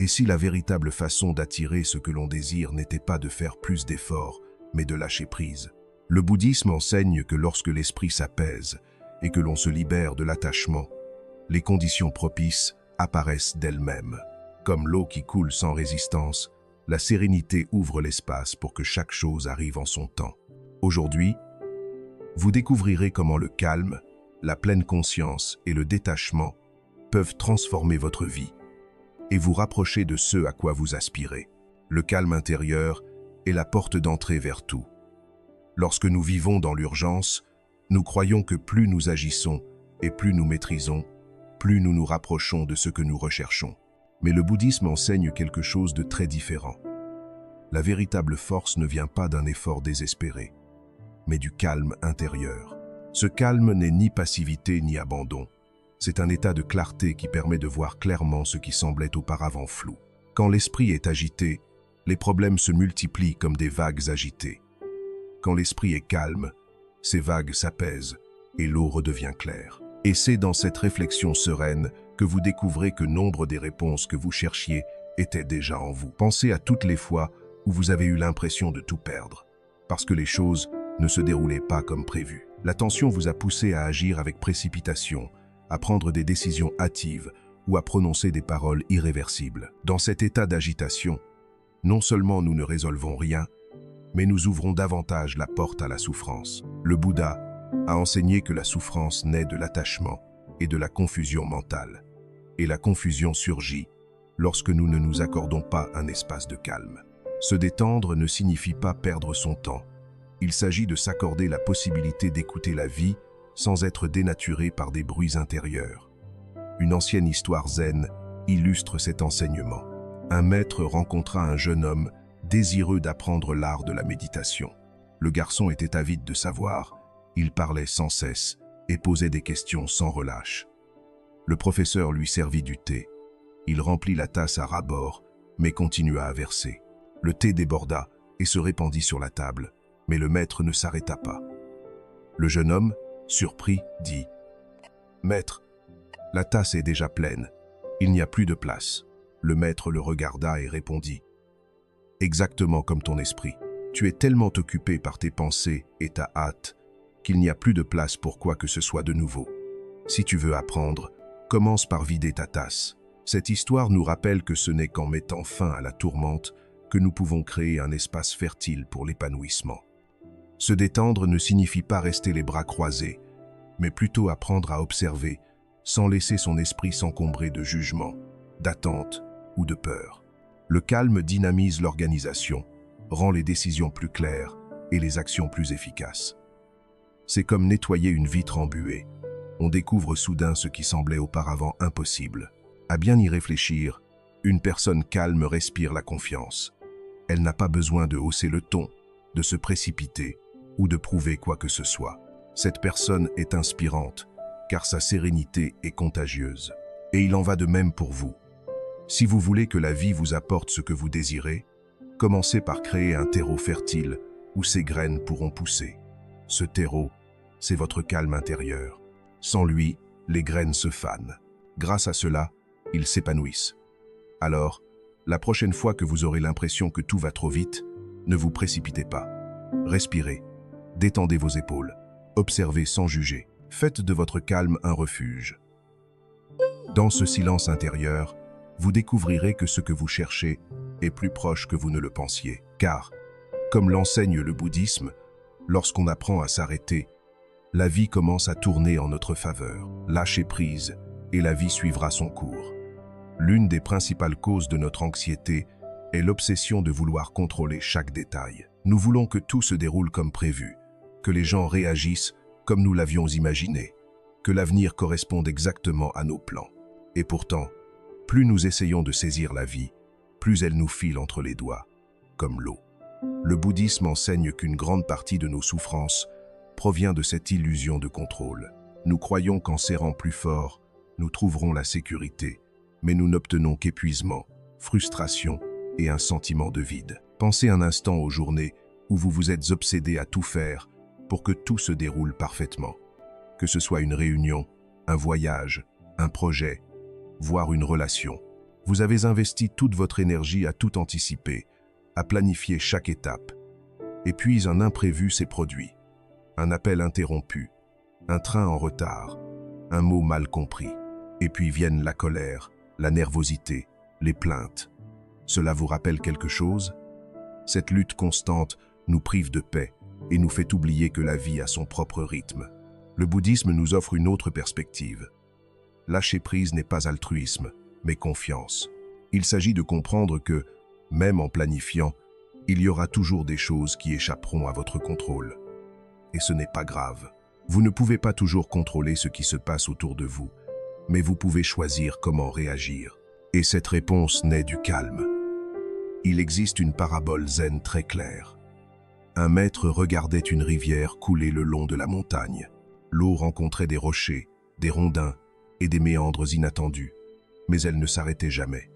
Et si la véritable façon d'attirer ce que l'on désire n'était pas de faire plus d'efforts, mais de lâcher prise? Le bouddhisme enseigne que lorsque l'esprit s'apaise et que l'on se libère de l'attachement, les conditions propices apparaissent d'elles-mêmes. Comme l'eau qui coule sans résistance, la sérénité ouvre l'espace pour que chaque chose arrive en son temps. Aujourd'hui, vous découvrirez comment le calme, la pleine conscience et le détachement peuvent transformer votre vie et vous rapprocher de ce à quoi vous aspirez. Le calme intérieur est la porte d'entrée vers tout. Lorsque nous vivons dans l'urgence, nous croyons que plus nous agissons et plus nous maîtrisons, plus nous nous rapprochons de ce que nous recherchons. Mais le bouddhisme enseigne quelque chose de très différent. La véritable force ne vient pas d'un effort désespéré, mais du calme intérieur. Ce calme n'est ni passivité ni abandon. C'est un état de clarté qui permet de voir clairement ce qui semblait auparavant flou. Quand l'esprit est agité, les problèmes se multiplient comme des vagues agitées. Quand l'esprit est calme, ces vagues s'apaisent et l'eau redevient claire. Et c'est dans cette réflexion sereine que vous découvrez que nombre des réponses que vous cherchiez étaient déjà en vous. Pensez à toutes les fois où vous avez eu l'impression de tout perdre, parce que les choses ne se déroulaient pas comme prévu. La tension vous a poussé à agir avec précipitation, à prendre des décisions hâtives ou à prononcer des paroles irréversibles. Dans cet état d'agitation, non seulement nous ne résolvons rien, mais nous ouvrons davantage la porte à la souffrance. Le Bouddha a enseigné que la souffrance naît de l'attachement et de la confusion mentale. Et la confusion surgit lorsque nous ne nous accordons pas un espace de calme. Se détendre ne signifie pas perdre son temps. Il s'agit de s'accorder la possibilité d'écouter la vie sans être dénaturé par des bruits intérieurs. Une ancienne histoire zen illustre cet enseignement. Un maître rencontra un jeune homme désireux d'apprendre l'art de la méditation. Le garçon était avide de savoir, il parlait sans cesse et posait des questions sans relâche. Le professeur lui servit du thé. Il remplit la tasse à ras-bord, mais continua à verser. Le thé déborda et se répandit sur la table, mais le maître ne s'arrêta pas. Le jeune homme, surpris, dit « Maître, la tasse est déjà pleine, il n'y a plus de place. » Le maître le regarda et répondit « Exactement comme ton esprit. Tu es tellement occupé par tes pensées et ta hâte qu'il n'y a plus de place pour quoi que ce soit de nouveau. Si tu veux apprendre, commence par vider ta tasse. » Cette histoire nous rappelle que ce n'est qu'en mettant fin à la tourmente que nous pouvons créer un espace fertile pour l'épanouissement. Se détendre ne signifie pas rester les bras croisés, mais plutôt apprendre à observer sans laisser son esprit s'encombrer de jugements, d'attentes ou de peur. Le calme dynamise l'organisation, rend les décisions plus claires et les actions plus efficaces. C'est comme nettoyer une vitre embuée. On découvre soudain ce qui semblait auparavant impossible. À bien y réfléchir, une personne calme respire la confiance. Elle n'a pas besoin de hausser le ton, de se précipiter ou de prouver quoi que ce soit. Cette personne est inspirante, car sa sérénité est contagieuse. Et il en va de même pour vous. Si vous voulez que la vie vous apporte ce que vous désirez, commencez par créer un terreau fertile où ces graines pourront pousser. Ce terreau, c'est votre calme intérieur. Sans lui, les graines se fanent. Grâce à cela, ils s'épanouissent. Alors, la prochaine fois que vous aurez l'impression que tout va trop vite, ne vous précipitez pas. Respirez, détendez vos épaules, observez sans juger. Faites de votre calme un refuge. Dans ce silence intérieur, vous découvrirez que ce que vous cherchez est plus proche que vous ne le pensiez. Car, comme l'enseigne le bouddhisme, lorsqu'on apprend à s'arrêter, la vie commence à tourner en notre faveur. Lâchez prise et la vie suivra son cours. L'une des principales causes de notre anxiété est l'obsession de vouloir contrôler chaque détail. Nous voulons que tout se déroule comme prévu, que les gens réagissent comme nous l'avions imaginé, que l'avenir corresponde exactement à nos plans. Et pourtant, plus nous essayons de saisir la vie, plus elle nous file entre les doigts, comme l'eau. Le bouddhisme enseigne qu'une grande partie de nos souffrances provient de cette illusion de contrôle. Nous croyons qu'en serrant plus fort, nous trouverons la sécurité, mais nous n'obtenons qu'épuisement, frustration et un sentiment de vide. Pensez un instant aux journées où vous vous êtes obsédé à tout faire pour que tout se déroule parfaitement. Que ce soit une réunion, un voyage, un projet, voire une relation. Vous avez investi toute votre énergie à tout anticiper, à planifier chaque étape. Et puis un imprévu s'est produit. Un appel interrompu, un train en retard, un mot mal compris. Et puis viennent la colère, la nervosité, les plaintes. Cela vous rappelle quelque chose? Cette lutte constante nous prive de paix et nous fait oublier que la vie a son propre rythme. Le bouddhisme nous offre une autre perspective. Lâcher prise n'est pas altruisme, mais confiance. Il s'agit de comprendre que, même en planifiant, il y aura toujours des choses qui échapperont à votre contrôle. Et ce n'est pas grave. Vous ne pouvez pas toujours contrôler ce qui se passe autour de vous, mais vous pouvez choisir comment réagir. Et cette réponse naît du calme. Il existe une parabole zen très claire. Un maître regardait une rivière couler le long de la montagne. L'eau rencontrait des rochers, des rondins et des méandres inattendus, mais elle ne s'arrêtait jamais.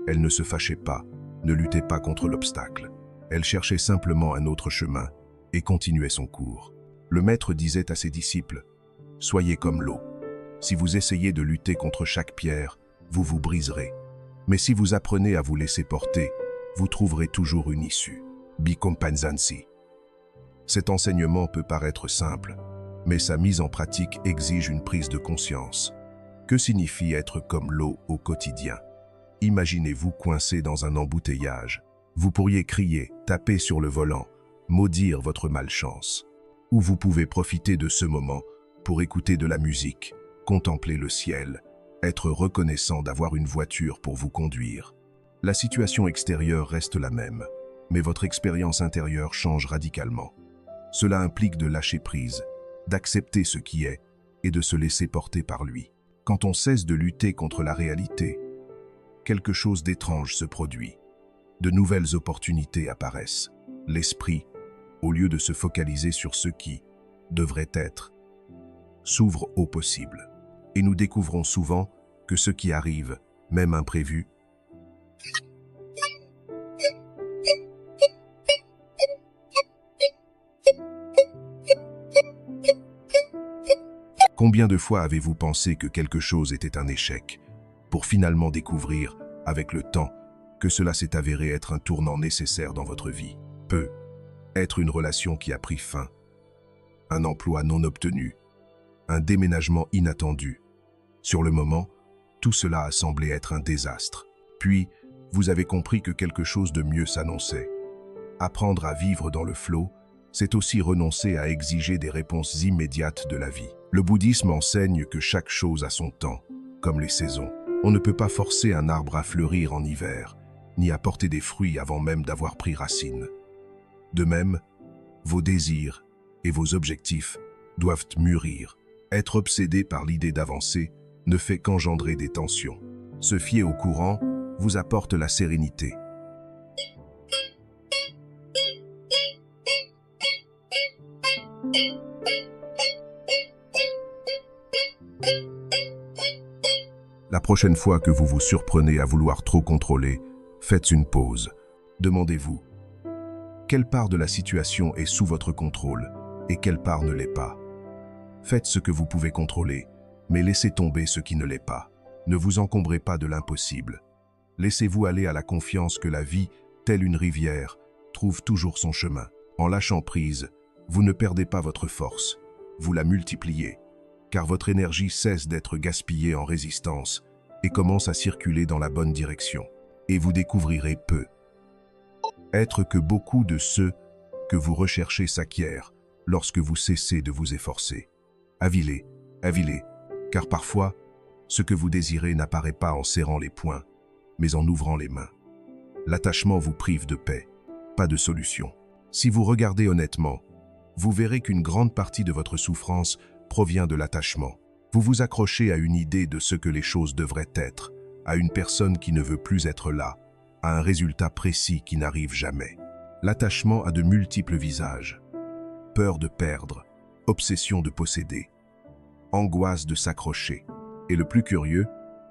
Elle ne se fâchait pas, ne luttait pas contre l'obstacle. Elle cherchait simplement un autre chemin et continuait son cours. Le maître disait à ses disciples, « Soyez comme l'eau. Si vous essayez de lutter contre chaque pierre, vous vous briserez. Mais si vous apprenez à vous laisser porter, vous trouverez toujours une issue. » Bikompanzansi. Cet enseignement peut paraître simple, mais sa mise en pratique exige une prise de conscience. Que signifie être comme l'eau au quotidien? Imaginez-vous coincé dans un embouteillage. Vous pourriez crier, taper sur le volant, maudire votre malchance. Ou vous pouvez profiter de ce moment pour écouter de la musique, contempler le ciel, être reconnaissant d'avoir une voiture pour vous conduire. La situation extérieure reste la même, mais votre expérience intérieure change radicalement. Cela implique de lâcher prise, d'accepter ce qui est et de se laisser porter par lui. Quand on cesse de lutter contre la réalité, quelque chose d'étrange se produit. De nouvelles opportunités apparaissent. L'esprit, au lieu de se focaliser sur ce qui devrait être, s'ouvre au possible. Et nous découvrons souvent que ce qui arrive, même imprévu, Combien de fois avez-vous pensé que quelque chose était un échec, pour finalement découvrir, avec le temps, que cela s'est avéré être un tournant nécessaire dans votre vie? Peut être une relation qui a pris fin, un emploi non obtenu, un déménagement inattendu. Sur le moment, tout cela a semblé être un désastre. Puis, vous avez compris que quelque chose de mieux s'annonçait. Apprendre à vivre dans le flot, c'est aussi renoncer à exiger des réponses immédiates de la vie. Le bouddhisme enseigne que chaque chose a son temps, comme les saisons. On ne peut pas forcer un arbre à fleurir en hiver, ni à porter des fruits avant même d'avoir pris racine. De même, vos désirs et vos objectifs doivent mûrir. Être obsédé par l'idée d'avancer ne fait qu'engendrer des tensions. Se fier au courant vous apporte la sérénité. La prochaine fois que vous vous surprenez à vouloir trop contrôler, faites une pause. Demandez-vous, quelle part de la situation est sous votre contrôle et quelle part ne l'est pas? Faites ce que vous pouvez contrôler, mais laissez tomber ce qui ne l'est pas. Ne vous encombrez pas de l'impossible. Laissez-vous aller à la confiance que la vie, telle une rivière, trouve toujours son chemin. En lâchant prise, vous ne perdez pas votre force, vous la multipliez, car votre énergie cesse d'être gaspillée en résistance et commence à circuler dans la bonne direction. Et vous découvrirez peu être que beaucoup de ceux que vous recherchez s'acquièrent lorsque vous cessez de vous efforcer. Avilez, car parfois, ce que vous désirez n'apparaît pas en serrant les poings, mais en ouvrant les mains. L'attachement vous prive de paix, pas de solution. Si vous regardez honnêtement, vous verrez qu'une grande partie de votre souffrance provient de l'attachement. Vous vous accrochez à une idée de ce que les choses devraient être, à une personne qui ne veut plus être là, à un résultat précis qui n'arrive jamais. L'attachement a de multiples visages. Peur de perdre, obsession de posséder, angoisse de s'accrocher. Et le plus curieux,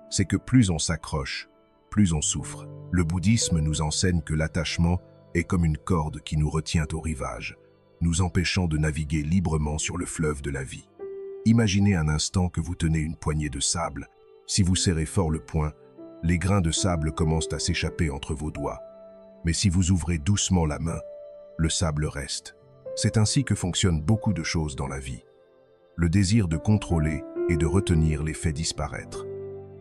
c'est que plus on s'accroche, plus on souffre. Le bouddhisme nous enseigne que l'attachement est comme une corde qui nous retient au rivage, nous empêchant de naviguer librement sur le fleuve de la vie. Imaginez un instant que vous tenez une poignée de sable. Si vous serrez fort le poing, Les grains de sable commencent à s'échapper entre vos doigts. Mais si vous ouvrez doucement la main, le sable reste. C'est ainsi que fonctionnent beaucoup de choses dans la vie. Le désir de contrôler et de retenir les fait disparaître,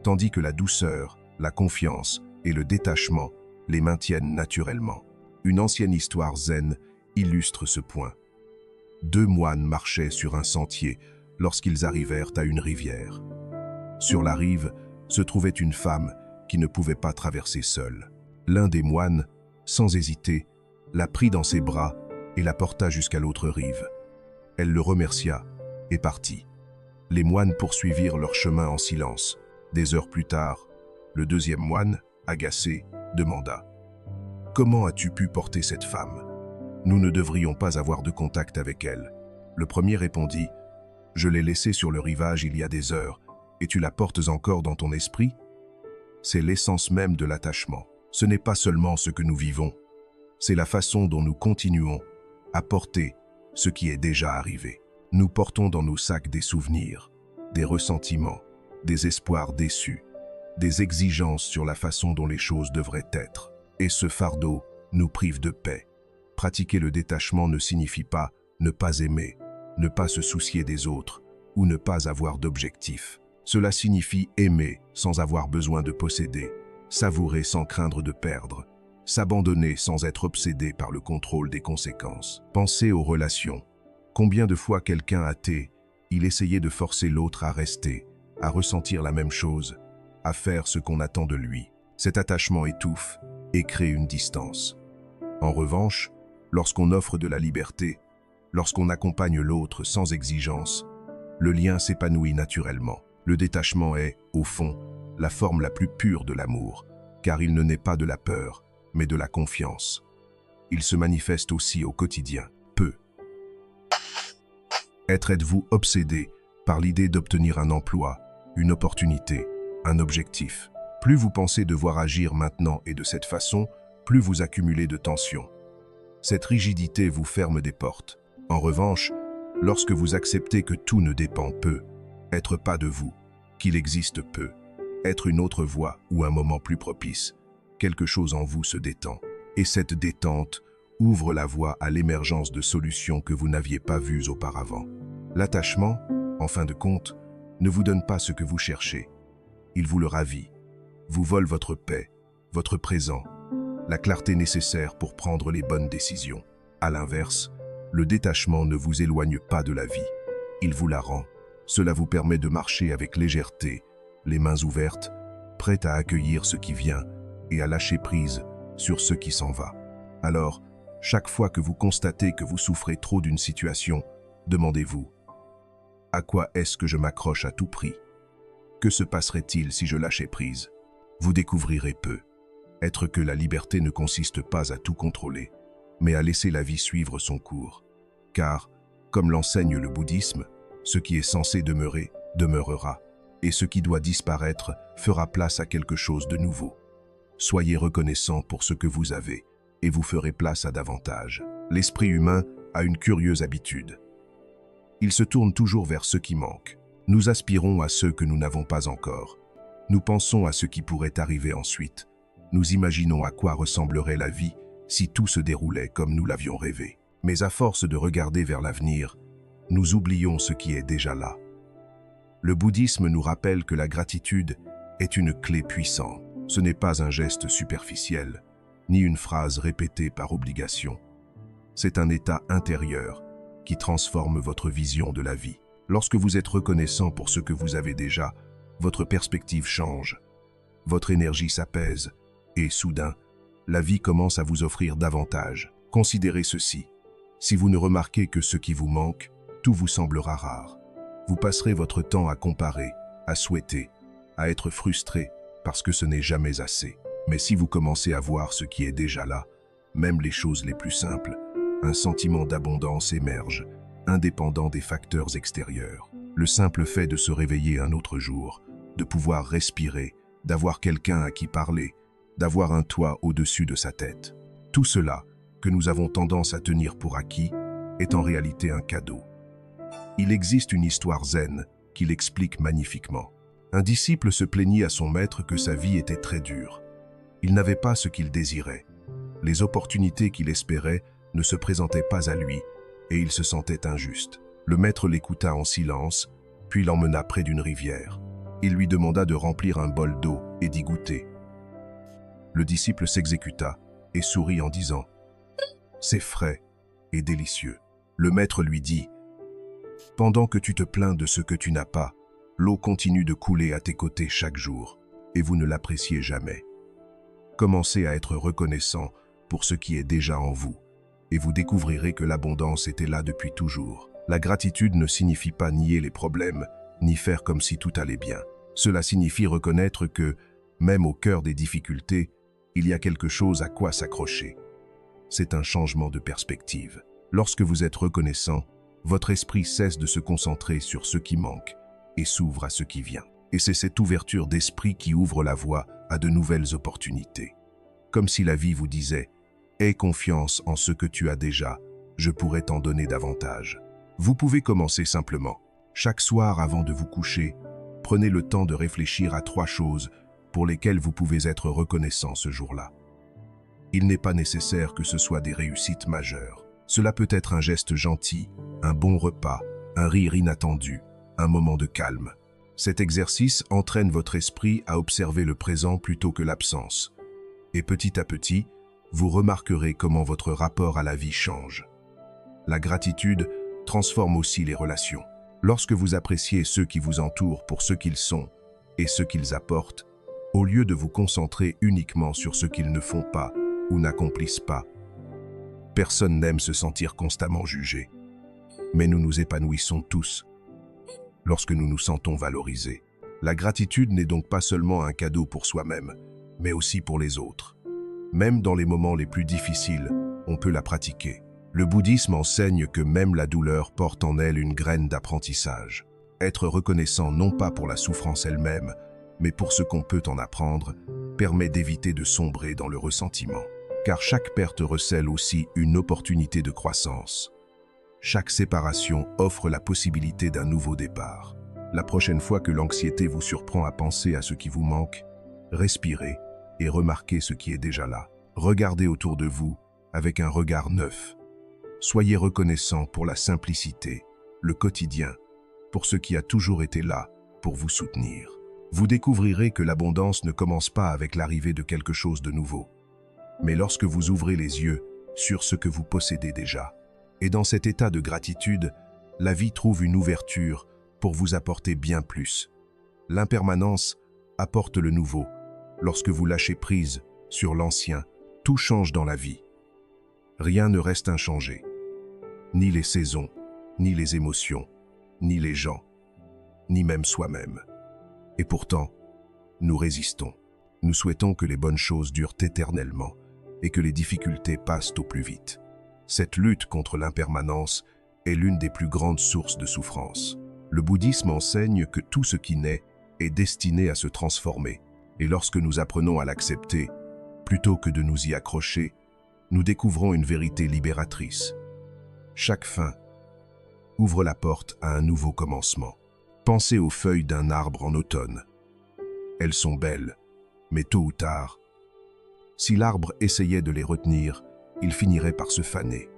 tandis que la douceur, la confiance et le détachement les maintiennent naturellement. Une ancienne histoire zen illustre ce point. 2 moines marchaient sur un sentier lorsqu'ils arrivèrent à une rivière. Sur la rive se trouvait une femme qui ne pouvait pas traverser seule. L'un des moines, sans hésiter, la prit dans ses bras et la porta jusqu'à l'autre rive. Elle le remercia et partit. Les moines poursuivirent leur chemin en silence. Des heures plus tard, le deuxième moine, agacé, demanda « Comment as-tu pu porter cette femme ? Nous ne devrions pas avoir de contact avec elle. » Le premier répondit « Je l'ai laissée sur le rivage il y a des heures, et tu la portes encore dans ton esprit ?» C'est l'essence même de l'attachement. Ce n'est pas seulement ce que nous vivons, c'est la façon dont nous continuons à porter ce qui est déjà arrivé. Nous portons dans nos sacs des souvenirs, des ressentiments, des espoirs déçus, des exigences sur la façon dont les choses devraient être. Et ce fardeau nous prive de paix. Pratiquer le détachement ne signifie pas ne pas aimer, ne pas se soucier des autres ou ne pas avoir d'objectif. Cela signifie aimer sans avoir besoin de posséder, savourer sans craindre de perdre, s'abandonner sans être obsédé par le contrôle des conséquences. Pensez aux relations. Combien de fois quelqu'un athée, il essayait de forcer l'autre à rester, à ressentir la même chose, à faire ce qu'on attend de lui. Cet attachement étouffe et crée une distance. En revanche, lorsqu'on offre de la liberté, lorsqu'on accompagne l'autre sans exigence, le lien s'épanouit naturellement. Le détachement est, au fond, la forme la plus pure de l'amour, car il ne naît pas de la peur, mais de la confiance. Il se manifeste aussi au quotidien. Êtes-vous obsédé par l'idée d'obtenir un emploi, une opportunité, un objectif? Plus vous pensez devoir agir maintenant et de cette façon, plus vous accumulez de tensions. Cette rigidité vous ferme des portes. En revanche, lorsque vous acceptez que tout ne dépend peu, être pas de vous, qu'il existe peu, être une autre voie ou un moment plus propice, quelque chose en vous se détend. Et cette détente ouvre la voie à l'émergence de solutions que vous n'aviez pas vues auparavant. L'attachement, en fin de compte, ne vous donne pas ce que vous cherchez. Il vous le ravit, vous vole votre paix, votre présent, la clarté nécessaire pour prendre les bonnes décisions. À l'inverse, le détachement ne vous éloigne pas de la vie, il vous la rend. Cela vous permet de marcher avec légèreté, les mains ouvertes, prêt à accueillir ce qui vient et à lâcher prise sur ce qui s'en va. Alors, chaque fois que vous constatez que vous souffrez trop d'une situation, demandez-vous: à quoi est-ce que je m'accroche à tout prix? Que se passerait-il si je lâchais prise? Vous découvrirez peu. Être que la liberté ne consiste pas à tout contrôler, mais à laisser la vie suivre son cours. Car, comme l'enseigne le bouddhisme, ce qui est censé demeurer, demeurera, et ce qui doit disparaître fera place à quelque chose de nouveau. Soyez reconnaissant pour ce que vous avez, et vous ferez place à davantage. L'esprit humain a une curieuse habitude. Il se tourne toujours vers ce qui manque. Nous aspirons à ceux que nous n'avons pas encore. Nous pensons à ce qui pourrait arriver ensuite. Nous imaginons à quoi ressemblerait la vie si tout se déroulait comme nous l'avions rêvé. Mais à force de regarder vers l'avenir, nous oublions ce qui est déjà là. Le bouddhisme nous rappelle que la gratitude est une clé puissante. Ce n'est pas un geste superficiel, ni une phrase répétée par obligation. C'est un état intérieur qui transforme votre vision de la vie. Lorsque vous êtes reconnaissant pour ce que vous avez déjà, votre perspective change, votre énergie s'apaise et, soudain, la vie commence à vous offrir davantage. Considérez ceci: si vous ne remarquez que ce qui vous manque, tout vous semblera rare. Vous passerez votre temps à comparer, à souhaiter, à être frustré parce que ce n'est jamais assez. Mais si vous commencez à voir ce qui est déjà là, même les choses les plus simples, un sentiment d'abondance émerge, indépendant des facteurs extérieurs. Le simple fait de se réveiller un autre jour, de pouvoir respirer, d'avoir quelqu'un à qui parler, d'avoir un toit au-dessus de sa tête. Tout cela, que nous avons tendance à tenir pour acquis, est en réalité un cadeau. Il existe une histoire zen qui l'explique magnifiquement. Un disciple se plaignit à son maître que sa vie était très dure. Il n'avait pas ce qu'il désirait. Les opportunités qu'il espérait ne se présentaient pas à lui, et il se sentait injuste. Le maître l'écouta en silence, puis l'emmena près d'une rivière. Il lui demanda de remplir un bol d'eau et d'y goûter. Le disciple s'exécuta et sourit en disant « C'est frais et délicieux ». Le maître lui dit « Pendant que tu te plains de ce que tu n'as pas, l'eau continue de couler à tes côtés chaque jour, et vous ne l'appréciez jamais. Commencez à être reconnaissant pour ce qui est déjà en vous, et vous découvrirez que l'abondance était là depuis toujours. La gratitude ne signifie pas nier les problèmes, ni faire comme si tout allait bien. Cela signifie reconnaître que, même au cœur des difficultés, il y a quelque chose à quoi s'accrocher. C'est un changement de perspective. Lorsque vous êtes reconnaissant, votre esprit cesse de se concentrer sur ce qui manque et s'ouvre à ce qui vient. Et c'est cette ouverture d'esprit qui ouvre la voie à de nouvelles opportunités. Comme si la vie vous disait « Aie confiance en ce que tu as déjà, je pourrais t'en donner davantage ». Vous pouvez commencer simplement. Chaque soir avant de vous coucher, prenez le temps de réfléchir à 3 choses pour lesquelles vous pouvez être reconnaissant ce jour-là. Il n'est pas nécessaire que ce soit des réussites majeures. Cela peut être un geste gentil, un bon repas, un rire inattendu, un moment de calme. Cet exercice entraîne votre esprit à observer le présent plutôt que l'absence. Et petit à petit, vous remarquerez comment votre rapport à la vie change. La gratitude transforme aussi les relations. Lorsque vous appréciez ceux qui vous entourent pour ce qu'ils sont et ce qu'ils apportent, au lieu de vous concentrer uniquement sur ce qu'ils ne font pas ou n'accomplissent pas, personne n'aime se sentir constamment jugé. Mais nous nous épanouissons tous lorsque nous nous sentons valorisés. La gratitude n'est donc pas seulement un cadeau pour soi-même, mais aussi pour les autres. Même dans les moments les plus difficiles, on peut la pratiquer. Le bouddhisme enseigne que même la douleur porte en elle une graine d'apprentissage. Être reconnaissant non pas pour la souffrance elle-même, mais pour ce qu'on peut en apprendre, permet d'éviter de sombrer dans le ressentiment. Car chaque perte recèle aussi une opportunité de croissance. Chaque séparation offre la possibilité d'un nouveau départ. La prochaine fois que l'anxiété vous surprend à penser à ce qui vous manque, respirez et remarquez ce qui est déjà là. Regardez autour de vous avec un regard neuf. Soyez reconnaissant pour la simplicité, le quotidien, pour ce qui a toujours été là pour vous soutenir. Vous découvrirez que l'abondance ne commence pas avec l'arrivée de quelque chose de nouveau, mais lorsque vous ouvrez les yeux sur ce que vous possédez déjà. Et dans cet état de gratitude, la vie trouve une ouverture pour vous apporter bien plus. L'impermanence apporte le nouveau. Lorsque vous lâchez prise sur l'ancien, tout change dans la vie. Rien ne reste inchangé. Ni les saisons, ni les émotions, ni les gens, ni même soi-même. Et pourtant, nous résistons. Nous souhaitons que les bonnes choses durent éternellement et que les difficultés passent au plus vite. Cette lutte contre l'impermanence est l'une des plus grandes sources de souffrance. Le bouddhisme enseigne que tout ce qui naît est destiné à se transformer. Et lorsque nous apprenons à l'accepter, plutôt que de nous y accrocher, nous découvrons une vérité libératrice. Chaque fin ouvre la porte à un nouveau commencement. Pensez aux feuilles d'un arbre en automne. Elles sont belles, mais tôt ou tard, si l'arbre essayait de les retenir, il finirait par se faner.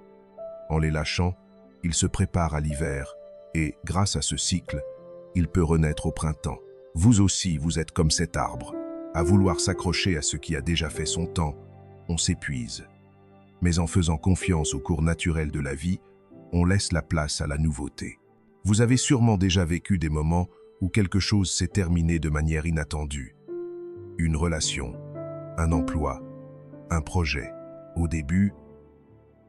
En les lâchant, il se prépare à l'hiver et, grâce à ce cycle, il peut renaître au printemps. Vous aussi, vous êtes comme cet arbre. À vouloir s'accrocher à ce qui a déjà fait son temps, on s'épuise. Mais en faisant confiance au cours naturel de la vie, on laisse la place à la nouveauté. Vous avez sûrement déjà vécu des moments où quelque chose s'est terminé de manière inattendue. Une relation, un emploi, un projet. Au début,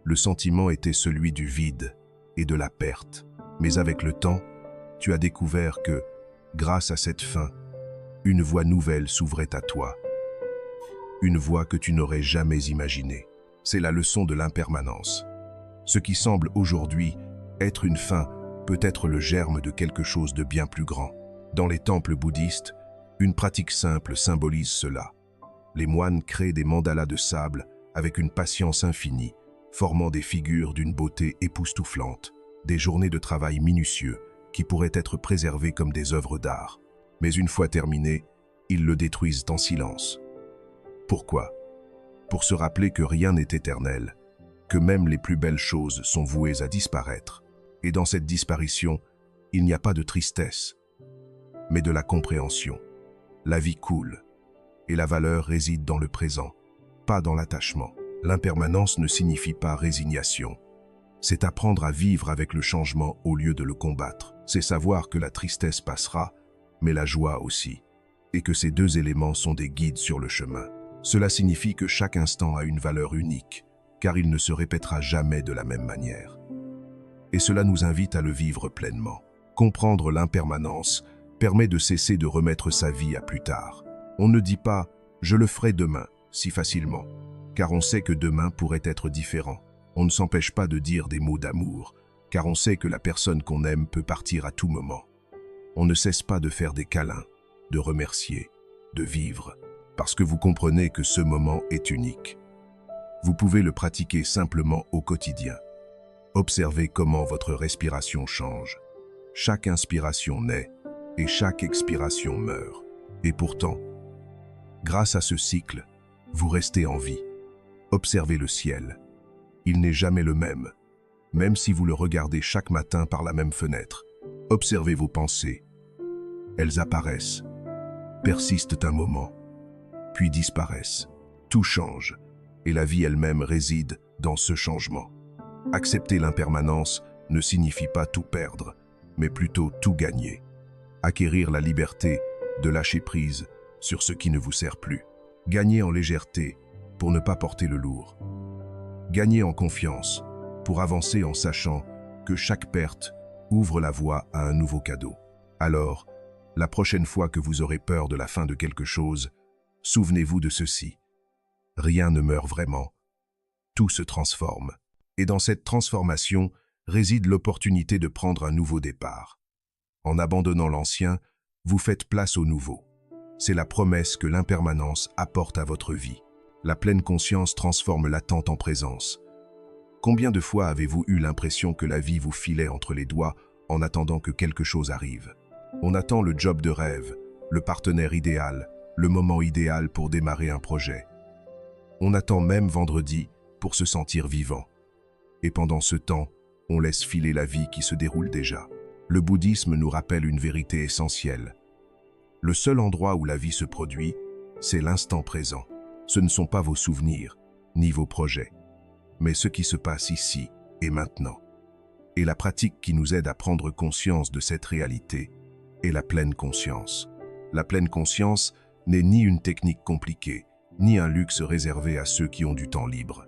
le sentiment était celui du vide et de la perte. Mais avec le temps, tu as découvert que, grâce à cette fin, une voie nouvelle s'ouvrait à toi. Une voie que tu n'aurais jamais imaginée. C'est la leçon de l'impermanence. Ce qui semble aujourd'hui être une fin peut être le germe de quelque chose de bien plus grand. Dans les temples bouddhistes, une pratique simple symbolise cela. Les moines créent des mandalas de sable avec une patience infinie, formant des figures d'une beauté époustouflante, des journées de travail minutieux qui pourraient être préservées comme des œuvres d'art. Mais une fois terminé, ils le détruisent en silence. Pourquoi? Pour se rappeler que rien n'est éternel, que même les plus belles choses sont vouées à disparaître. Et dans cette disparition, il n'y a pas de tristesse, mais de la compréhension. La vie coule, et la valeur réside dans le présent, pas dans l'attachement. L'impermanence ne signifie pas résignation. C'est apprendre à vivre avec le changement au lieu de le combattre. C'est savoir que la tristesse passera, mais la joie aussi, et que ces deux éléments sont des guides sur le chemin. Cela signifie que chaque instant a une valeur unique, car il ne se répétera jamais de la même manière. Et cela nous invite à le vivre pleinement. Comprendre l'impermanence permet de cesser de remettre sa vie à plus tard. On ne dit pas « je le ferai demain » si facilement, car on sait que demain pourrait être différent. On ne s'empêche pas de dire des mots d'amour, car on sait que la personne qu'on aime peut partir à tout moment. On ne cesse pas de faire des câlins, de remercier, de vivre, parce que vous comprenez que ce moment est unique. Vous pouvez le pratiquer simplement au quotidien. Observez comment votre respiration change. Chaque inspiration naît et chaque expiration meurt. Et pourtant, grâce à ce cycle, vous restez en vie. Observez le ciel. Il n'est jamais le même si vous le regardez chaque matin par la même fenêtre. Observez vos pensées. Elles apparaissent, persistent un moment, puis disparaissent. Tout change, et la vie elle-même réside dans ce changement. Accepter l'impermanence ne signifie pas tout perdre, mais plutôt tout gagner. Acquérir la liberté de lâcher prise sur ce qui ne vous sert plus. Gagner en légèreté pour ne pas porter le lourd. Gagner en confiance pour avancer en sachant que chaque perte ouvre la voie à un nouveau cadeau. Alors, la prochaine fois que vous aurez peur de la fin de quelque chose, souvenez-vous de ceci. Rien ne meurt vraiment. Tout se transforme. Et dans cette transformation réside l'opportunité de prendre un nouveau départ. En abandonnant l'ancien, vous faites place au nouveau. C'est la promesse que l'impermanence apporte à votre vie. La pleine conscience transforme l'attente en présence. Combien de fois avez-vous eu l'impression que la vie vous filait entre les doigts en attendant que quelque chose arrive? On attend le job de rêve, le partenaire idéal, le moment idéal pour démarrer un projet. On attend même vendredi pour se sentir vivant. Et pendant ce temps, on laisse filer la vie qui se déroule déjà. Le bouddhisme nous rappelle une vérité essentielle. Le seul endroit où la vie se produit, c'est l'instant présent. Ce ne sont pas vos souvenirs, ni vos projets, mais ce qui se passe ici et maintenant. Et la pratique qui nous aide à prendre conscience de cette réalité est la pleine conscience. La pleine conscience n'est ni une technique compliquée, ni un luxe réservé à ceux qui ont du temps libre.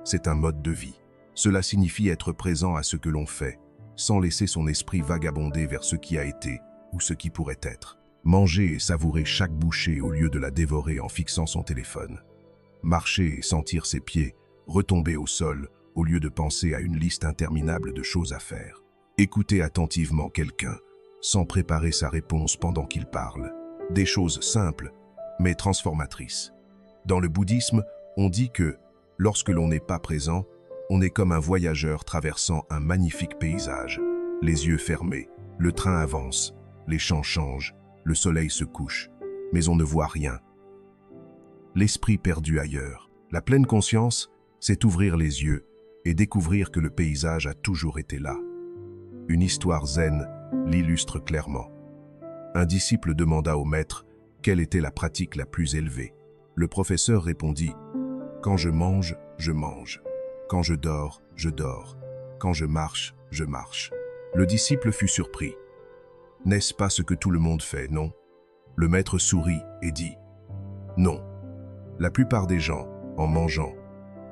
C'est un mode de vie. Cela signifie être présent à ce que l'on fait, sans laisser son esprit vagabonder vers ce qui a été ou ce qui pourrait être. Manger et savourer chaque bouchée au lieu de la dévorer en fixant son téléphone. Marcher et sentir ses pieds retomber au sol au lieu de penser à une liste interminable de choses à faire. Écouter attentivement quelqu'un, sans préparer sa réponse pendant qu'il parle. Des choses simples, mais transformatrices. Dans le bouddhisme, on dit que, lorsque l'on n'est pas présent, on est comme un voyageur traversant un magnifique paysage. Les yeux fermés, le train avance, les champs changent, le soleil se couche, mais on ne voit rien. L'esprit perdu ailleurs. La pleine conscience, c'est ouvrir les yeux et découvrir que le paysage a toujours été là. Une histoire zen l'illustre clairement. Un disciple demanda au maître quelle était la pratique la plus élevée. Le professeur répondit « Quand je mange, je mange. Quand je dors, je dors. Quand je marche, je marche. » Le disciple fut surpris. « N'est-ce pas ce que tout le monde fait, non ?» Le maître sourit et dit « Non. La plupart des gens, en mangeant,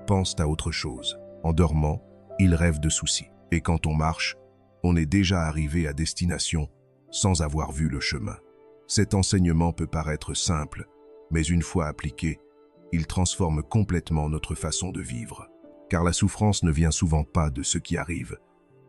pensent à autre chose. En dormant, ils rêvent de soucis. Et quand on marche, on est déjà arrivé à destination sans avoir vu le chemin. » Cet enseignement peut paraître simple, mais une fois appliqué, il transforme complètement notre façon de vivre. Car la souffrance ne vient souvent pas de ce qui arrive,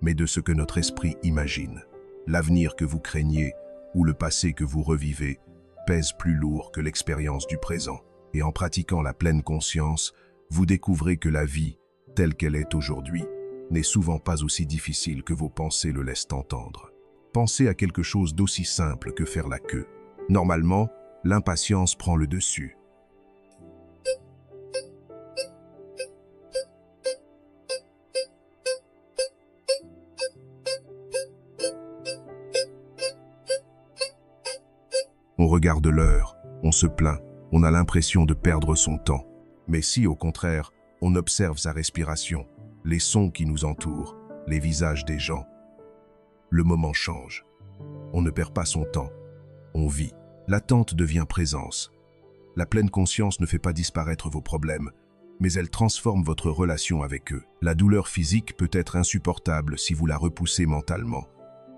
mais de ce que notre esprit imagine. L'avenir que vous craignez ou le passé que vous revivez pèse plus lourd que l'expérience du présent. Et en pratiquant la pleine conscience, vous découvrez que la vie, telle qu'elle est aujourd'hui, n'est souvent pas aussi difficile que vos pensées le laissent entendre. Pensez à quelque chose d'aussi simple que faire la queue. Normalement, l'impatience prend le dessus. On regarde l'heure, on se plaint, on a l'impression de perdre son temps. Mais si, au contraire, on observe sa respiration, les sons qui nous entourent, les visages des gens, le moment change. On ne perd pas son temps, on vit. L'attente devient présence. La pleine conscience ne fait pas disparaître vos problèmes, mais elle transforme votre relation avec eux. La douleur physique peut être insupportable si vous la repoussez mentalement,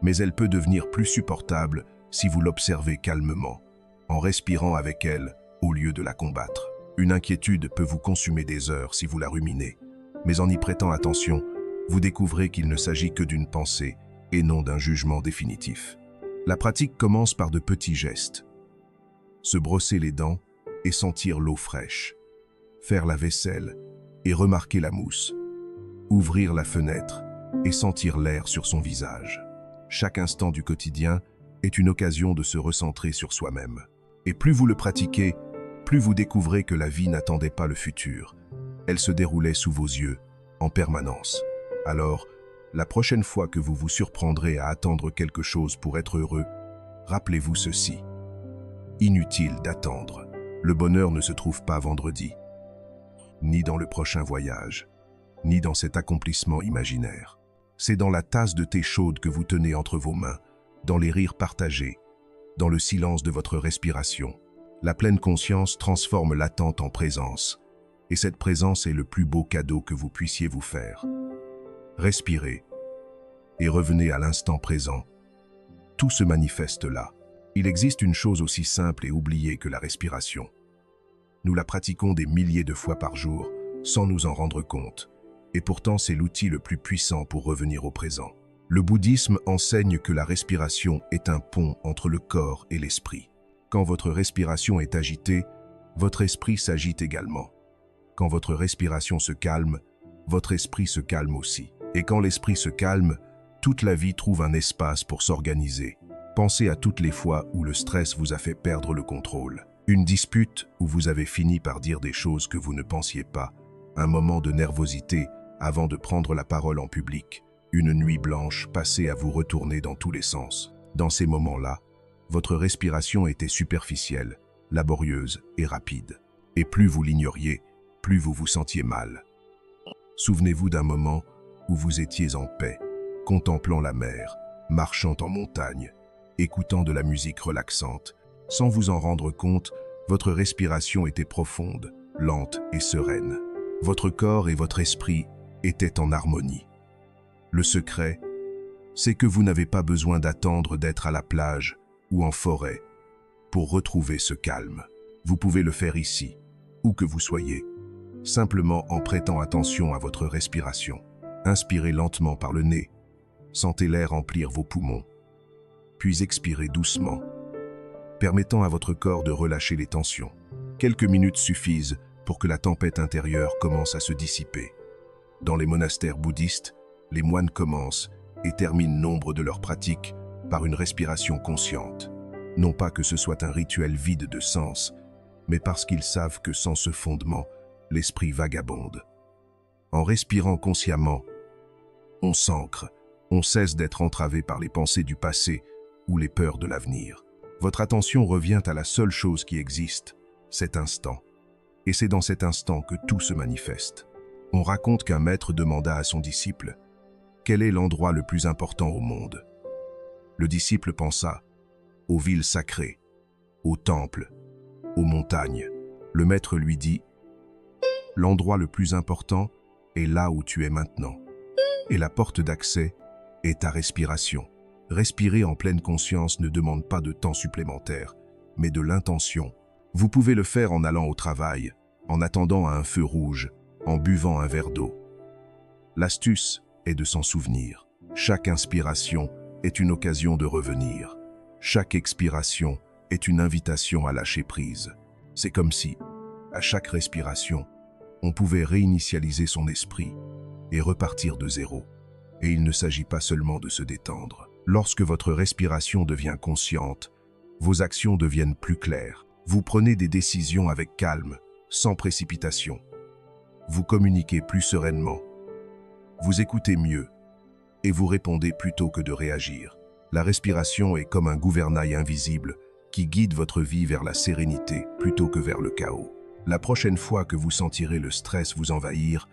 mais elle peut devenir plus supportable si vous l'observez calmement, en respirant avec elle au lieu de la combattre. Une inquiétude peut vous consumer des heures si vous la ruminez, mais en y prêtant attention, vous découvrez qu'il ne s'agit que d'une pensée et non d'un jugement définitif. La pratique commence par de petits gestes. Se brosser les dents et sentir l'eau fraîche. Faire la vaisselle et remarquer la mousse. Ouvrir la fenêtre et sentir l'air sur son visage. Chaque instant du quotidien est une occasion de se recentrer sur soi-même. Et plus vous le pratiquez, plus vous découvrez que la vie n'attendait pas le futur. Elle se déroulait sous vos yeux, en permanence. Alors, la prochaine fois que vous vous surprendrez à attendre quelque chose pour être heureux, rappelez-vous ceci. Inutile d'attendre. Le bonheur ne se trouve pas vendredi, ni dans le prochain voyage, ni dans cet accomplissement imaginaire. C'est dans la tasse de thé chaude que vous tenez entre vos mains, dans les rires partagés, dans le silence de votre respiration. La pleine conscience transforme l'attente en présence, et cette présence est le plus beau cadeau que vous puissiez vous faire. Respirez et revenez à l'instant présent. Tout se manifeste là. Il existe une chose aussi simple et oubliée que la respiration. Nous la pratiquons des milliers de fois par jour, sans nous en rendre compte. Et pourtant, c'est l'outil le plus puissant pour revenir au présent. Le bouddhisme enseigne que la respiration est un pont entre le corps et l'esprit. Quand votre respiration est agitée, votre esprit s'agite également. Quand votre respiration se calme, votre esprit se calme aussi. Et quand l'esprit se calme, toute la vie trouve un espace pour s'organiser. Pensez à toutes les fois où le stress vous a fait perdre le contrôle. Une dispute où vous avez fini par dire des choses que vous ne pensiez pas. Un moment de nervosité avant de prendre la parole en public. Une nuit blanche passée à vous retourner dans tous les sens. Dans ces moments-là, votre respiration était superficielle, laborieuse et rapide. Et plus vous l'ignoriez, plus vous vous sentiez mal. Souvenez-vous d'un moment où vous étiez en paix, contemplant la mer, marchant en montagne, écoutant de la musique relaxante. Sans vous en rendre compte, votre respiration était profonde, lente et sereine. Votre corps et votre esprit étaient en harmonie. Le secret, c'est que vous n'avez pas besoin d'attendre d'être à la plage ou en forêt pour retrouver ce calme. Vous pouvez le faire ici, où que vous soyez, simplement en prêtant attention à votre respiration. Inspirez lentement par le nez, sentez l'air remplir vos poumons, puis expirez doucement, permettant à votre corps de relâcher les tensions. Quelques minutes suffisent pour que la tempête intérieure commence à se dissiper. Dans les monastères bouddhistes, les moines commencent et terminent nombre de leurs pratiques par une respiration consciente. Non pas que ce soit un rituel vide de sens, mais parce qu'ils savent que sans ce fondement, l'esprit vagabonde. En respirant consciemment, on s'ancre, on cesse d'être entravé par les pensées du passé ou les peurs de l'avenir. Votre attention revient à la seule chose qui existe, cet instant. Et c'est dans cet instant que tout se manifeste. On raconte qu'un maître demanda à son disciple « Quel est l'endroit le plus important au monde ?» Le disciple pensa « Aux villes sacrées, aux temples, aux montagnes. » Le maître lui dit « L'endroit le plus important est là où tu es maintenant. Et la porte d'accès est ta respiration. » Respirer en pleine conscience ne demande pas de temps supplémentaire, mais de l'intention. Vous pouvez le faire en allant au travail, en attendant à un feu rouge, en buvant un verre d'eau. L'astuce est de s'en souvenir. Chaque inspiration est une occasion de revenir. Chaque expiration est une invitation à lâcher prise. C'est comme si, à chaque respiration, on pouvait réinitialiser son esprit et repartir de zéro. Et il ne s'agit pas seulement de se détendre. Lorsque votre respiration devient consciente, Vos actions deviennent plus claires. Vous prenez des décisions avec calme, sans précipitation. Vous communiquez plus sereinement. Vous écoutez mieux et vous répondez plutôt que de réagir. La respiration est comme un gouvernail invisible qui guide votre vie vers la sérénité plutôt que vers le chaos. La prochaine fois que vous sentirez le stress vous envahir,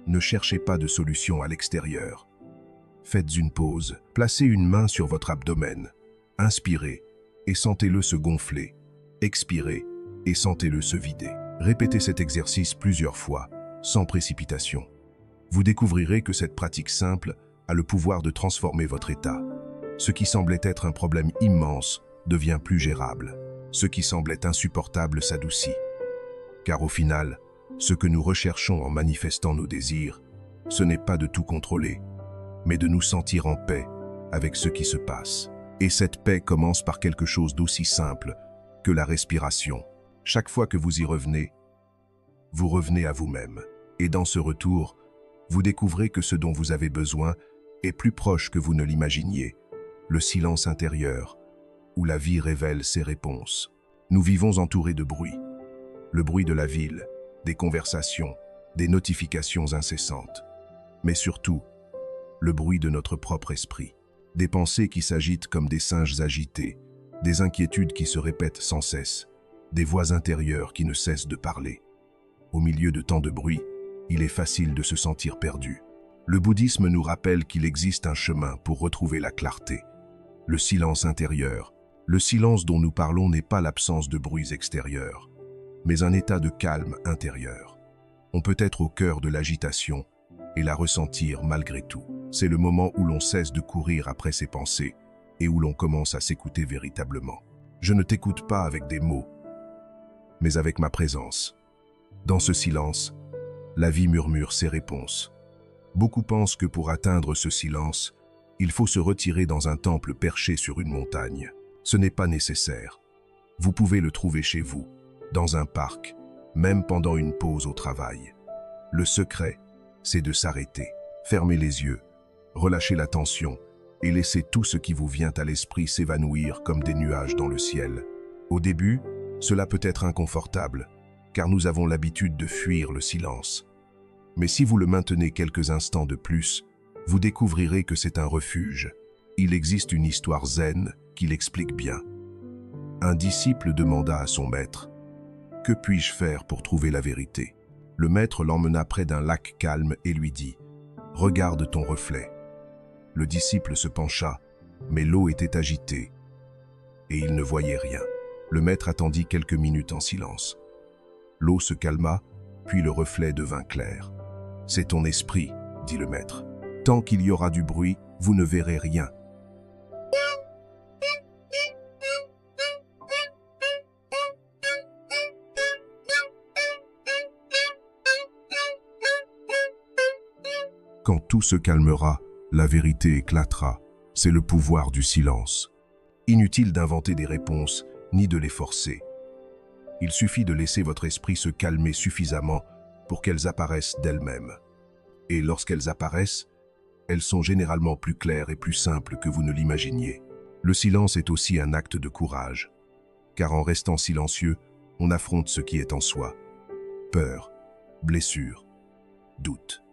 ne cherchez pas de solution à l'extérieur. Faites une pause, placez une main sur votre abdomen, inspirez et sentez-le se gonfler, expirez et sentez-le se vider. Répétez cet exercice plusieurs fois, sans précipitation. Vous découvrirez que cette pratique simple a le pouvoir de transformer votre état. Ce qui semblait être un problème immense devient plus gérable. Ce qui semblait insupportable s'adoucit. Car au final, ce que nous recherchons en manifestant nos désirs, ce n'est pas de tout contrôler, mais de nous sentir en paix avec ce qui se passe. Et cette paix commence par quelque chose d'aussi simple que la respiration. Chaque fois que vous y revenez, vous revenez à vous-même. Et dans ce retour, vous découvrez que ce dont vous avez besoin est plus proche que vous ne l'imaginiez. Le silence intérieur, où la vie révèle ses réponses. Nous vivons entourés de bruit. Le bruit de la ville, des conversations, des notifications incessantes. Mais surtout, le bruit de notre propre esprit. Des pensées qui s'agitent comme des singes agités, des inquiétudes qui se répètent sans cesse, des voix intérieures qui ne cessent de parler. Au milieu de tant de bruit, il est facile de se sentir perdu. Le bouddhisme nous rappelle qu'il existe un chemin pour retrouver la clarté. Le silence intérieur. Le silence dont nous parlons n'est pas l'absence de bruits extérieurs, mais un état de calme intérieur. On peut être au cœur de l'agitation et la ressentir malgré tout. C'est le moment où l'on cesse de courir après ses pensées et où l'on commence à s'écouter véritablement. Je ne t'écoute pas avec des mots, mais avec ma présence. Dans ce silence, la vie murmure ses réponses. Beaucoup pensent que pour atteindre ce silence, il faut se retirer dans un temple perché sur une montagne. Ce n'est pas nécessaire. Vous pouvez le trouver chez vous, dans un parc, même pendant une pause au travail. Le secret, c'est de s'arrêter. Fermez les yeux, relâchez la tension et laissez tout ce qui vous vient à l'esprit s'évanouir comme des nuages dans le ciel. Au début, cela peut être inconfortable, car nous avons l'habitude de fuir le silence. Mais si vous le maintenez quelques instants de plus, vous découvrirez que c'est un refuge. Il existe une histoire zen qui l'explique bien. Un disciple demanda à son maître « Que puis-je faire pour trouver la vérité ?» Le maître l'emmena près d'un lac calme et lui dit « Regarde ton reflet. » Le disciple se pencha, mais l'eau était agitée et il ne voyait rien. Le maître attendit quelques minutes en silence. L'eau se calma, puis le reflet devint clair. « C'est ton esprit, » dit le maître. « Tant qu'il y aura du bruit, vous ne verrez rien. » Quand tout se calmera, la vérité éclatera. C'est le pouvoir du silence. Inutile d'inventer des réponses, ni de les forcer. Il suffit de laisser votre esprit se calmer suffisamment pour qu'elles apparaissent d'elles-mêmes. Et lorsqu'elles apparaissent, elles sont généralement plus claires et plus simples que vous ne l'imaginiez. Le silence est aussi un acte de courage, car en restant silencieux, on affronte ce qui est en soi. Peur, blessure, doute.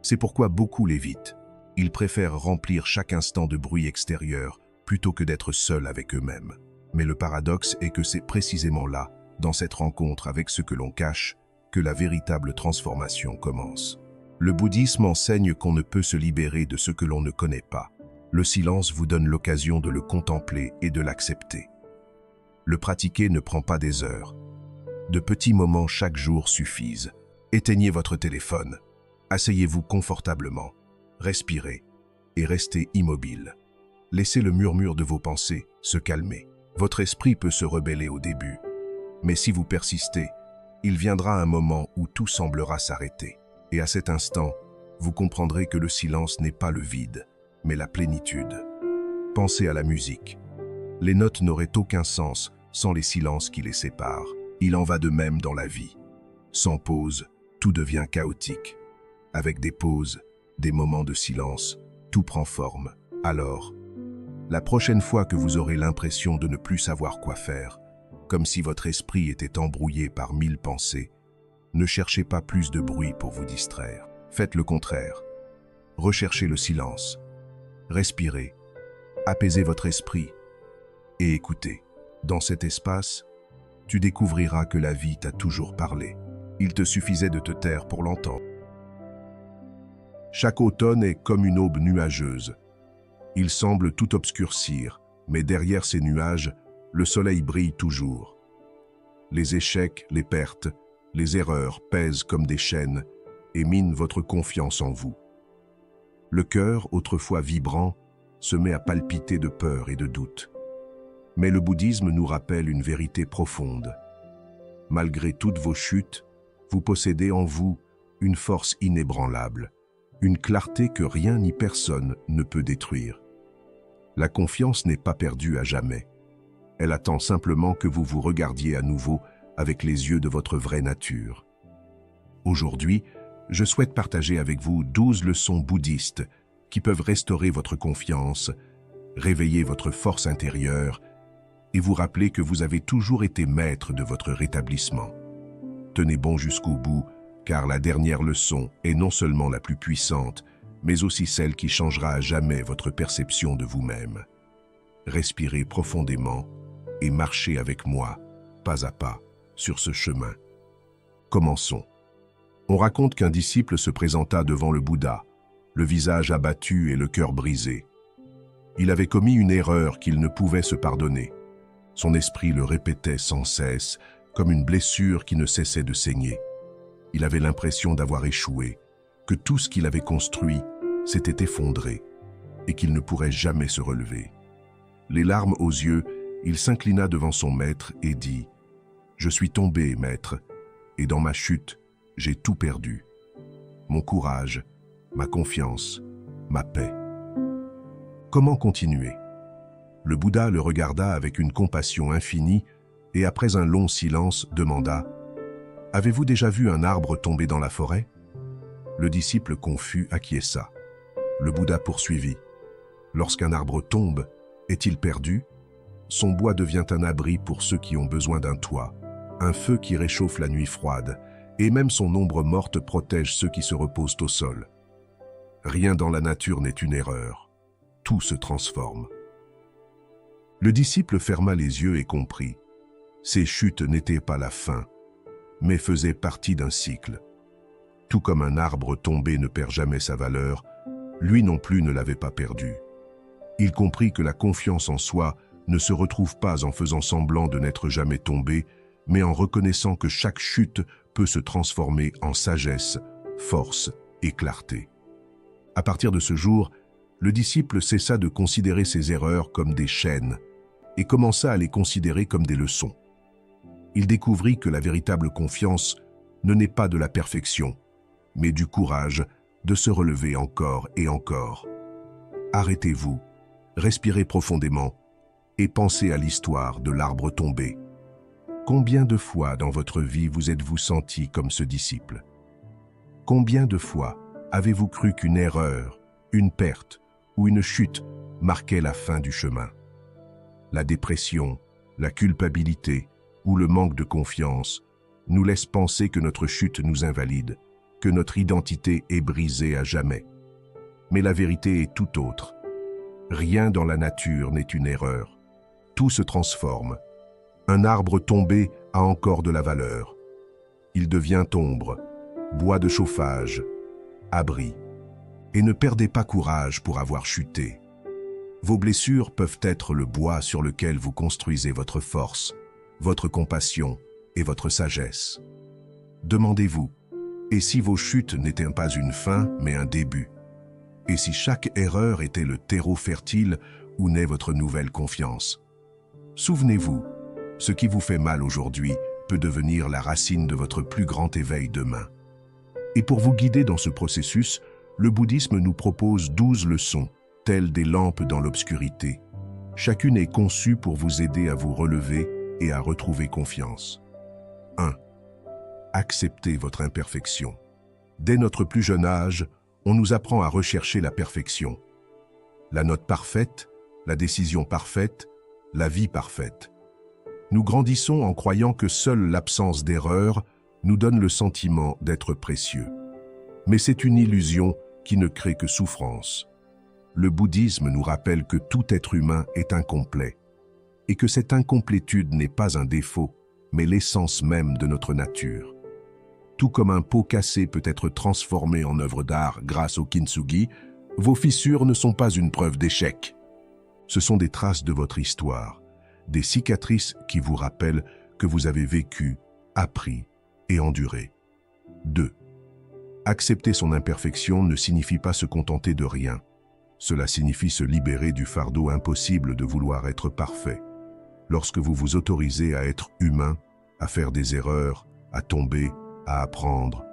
C'est pourquoi beaucoup l'évitent. Ils préfèrent remplir chaque instant de bruit extérieur plutôt que d'être seuls avec eux-mêmes. Mais le paradoxe est que c'est précisément là, dans cette rencontre avec ce que l'on cache, que la véritable transformation commence. Le bouddhisme enseigne qu'on ne peut se libérer de ce que l'on ne connaît pas. Le silence vous donne l'occasion de le contempler et de l'accepter. Le pratiquer ne prend pas des heures. De petits moments chaque jour suffisent. Éteignez votre téléphone. Asseyez-vous confortablement. Respirez et restez immobile. Laissez le murmure de vos pensées se calmer. Votre esprit peut se rebeller au début, mais si vous persistez, il viendra un moment où tout semblera s'arrêter. Et à cet instant, vous comprendrez que le silence n'est pas le vide, mais la plénitude. Pensez à la musique. Les notes n'auraient aucun sens sans les silences qui les séparent. Il en va de même dans la vie. Sans pause, tout devient chaotique. Avec des pauses, des moments de silence, tout prend forme. Alors, La prochaine fois que vous aurez l'impression de ne plus savoir quoi faire, comme si votre esprit était embrouillé par 1000 pensées, ne cherchez pas plus de bruit pour vous distraire. Faites le contraire. Recherchez le silence. Respirez. Apaisez votre esprit. Et écoutez. Dans cet espace, tu découvriras que la vie t'a toujours parlé. Il te suffisait de te taire pour l'entendre. Chaque automne est comme une aube nuageuse. Il semble tout obscurcir, mais derrière ces nuages, le soleil brille toujours. Les échecs, les pertes, les erreurs pèsent comme des chaînes et minent votre confiance en vous. Le cœur, autrefois vibrant, se met à palpiter de peur et de doute. Mais le bouddhisme nous rappelle une vérité profonde. Malgré toutes vos chutes, vous possédez en vous une force inébranlable, une clarté que rien ni personne ne peut détruire. La confiance n'est pas perdue à jamais. Elle attend simplement que vous vous regardiez à nouveau avec les yeux de votre vraie nature. Aujourd'hui, je souhaite partager avec vous 12 leçons bouddhistes qui peuvent restaurer votre confiance, réveiller votre force intérieure et vous rappeler que vous avez toujours été maître de votre rétablissement. Tenez bon jusqu'au bout, car la dernière leçon est non seulement la plus puissante, mais aussi celle qui changera à jamais votre perception de vous-même. Respirez profondément et marchez avec moi, pas à pas, sur ce chemin. Commençons. On raconte qu'un disciple se présenta devant le Bouddha, le visage abattu et le cœur brisé. Il avait commis une erreur qu'il ne pouvait se pardonner. Son esprit le répétait sans cesse, comme une blessure qui ne cessait de saigner. Il avait l'impression d'avoir échoué, que tout ce qu'il avait construit s'était effondré et qu'il ne pourrait jamais se relever. Les larmes aux yeux, il s'inclina devant son maître et dit « Je suis tombé, maître, et dans ma chute, j'ai tout perdu. Mon courage, ma confiance, ma paix. » Comment continuer? Le Bouddha le regarda avec une compassion infinie et après un long silence demanda « Avez-vous déjà vu un arbre tomber dans la forêt ?» Le disciple confus acquiesça. Le Bouddha poursuivit « Lorsqu'un arbre tombe, est-il perdu? Son bois devient un abri pour ceux qui ont besoin d'un toit, un feu qui réchauffe la nuit froide, et même son ombre morte protège ceux qui se reposent au sol. Rien dans la nature n'est une erreur. Tout se transforme. » Le disciple ferma les yeux et comprit. Ces chutes n'étaient pas la fin, mais faisaient partie d'un cycle. Tout comme un arbre tombé ne perd jamais sa valeur, lui non plus ne l'avait pas perdu. Il comprit que la confiance en soi ne se retrouve pas en faisant semblant de n'être jamais tombé, mais en reconnaissant que chaque chute peut se transformer en sagesse, force et clarté. À partir de ce jour, le disciple cessa de considérer ses erreurs comme des chaînes et commença à les considérer comme des leçons. Il découvrit que la véritable confiance ne naît pas de la perfection, mais du courage de se relever encore et encore. Arrêtez-vous, respirez profondément et pensez à l'histoire de l'arbre tombé. Combien de fois dans votre vie vous êtes-vous senti comme ce disciple? Combien de fois avez-vous cru qu'une erreur, une perte ou une chute marquait la fin du chemin? La dépression, la culpabilité ou le manque de confiance nous laissent penser que notre chute nous invalide, que notre identité est brisée à jamais. Mais la vérité est tout autre. Rien dans la nature n'est une erreur. Tout se transforme. Un arbre tombé a encore de la valeur. Il devient ombre, bois de chauffage, abri. Et ne perdez pas courage pour avoir chuté. Vos blessures peuvent être le bois sur lequel vous construisez votre force, votre compassion et votre sagesse. Demandez-vous, et si vos chutes n'étaient pas une fin, mais un début? Et si chaque erreur était le terreau fertile où naît votre nouvelle confiance? Souvenez-vous, ce qui vous fait mal aujourd'hui peut devenir la racine de votre plus grand éveil demain. Et pour vous guider dans ce processus, le bouddhisme nous propose 12 leçons, telles des lampes dans l'obscurité. Chacune est conçue pour vous aider à vous relever et à retrouver confiance. 1. Acceptez votre imperfection. Dès notre plus jeune âge, on nous apprend à rechercher la perfection. La note parfaite, la décision parfaite, la vie parfaite. Nous grandissons en croyant que seule l'absence d'erreur nous donne le sentiment d'être précieux. Mais c'est une illusion qui ne crée que souffrance. Le bouddhisme nous rappelle que tout être humain est incomplet, et que cette incomplétude n'est pas un défaut, mais l'essence même de notre nature. Tout comme un pot cassé peut être transformé en œuvre d'art grâce au kintsugi, vos fissures ne sont pas une preuve d'échec. Ce sont des traces de votre histoire, des cicatrices qui vous rappellent que vous avez vécu, appris et enduré. 2. Accepter son imperfection ne signifie pas se contenter de rien. Cela signifie se libérer du fardeau impossible de vouloir être parfait. Lorsque vous vous autorisez à être humain, à faire des erreurs, à tomber, à apprendre,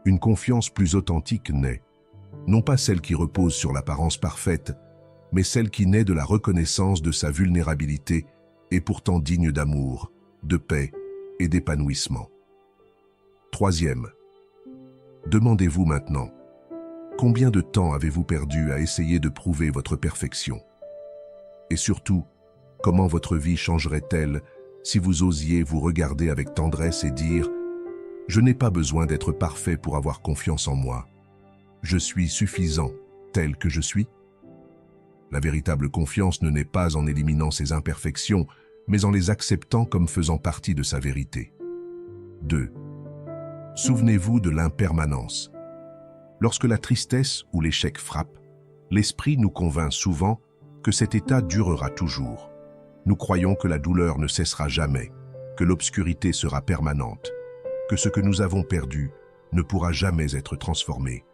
une confiance plus authentique naît. Non pas celle qui repose sur l'apparence parfaite, mais celle qui naît de la reconnaissance de sa vulnérabilité et pourtant digne d'amour, de paix et d'épanouissement. 3e. Demandez-vous maintenant, combien de temps avez-vous perdu à essayer de prouver votre perfection? Et surtout, comment votre vie changerait-elle si vous osiez vous regarder avec tendresse et dire « Je n'ai pas besoin d'être parfait pour avoir confiance en moi. Je suis suffisant tel que je suis ». La véritable confiance ne naît pas en éliminant ses imperfections, mais en les acceptant comme faisant partie de sa vérité. 2. Souvenez-vous de l'impermanence. Lorsque la tristesse ou l'échec frappe, l'esprit nous convainc souvent que cet état durera toujours. Nous croyons que la douleur ne cessera jamais, que l'obscurité sera permanente, que ce que nous avons perdu ne pourra jamais être transformé.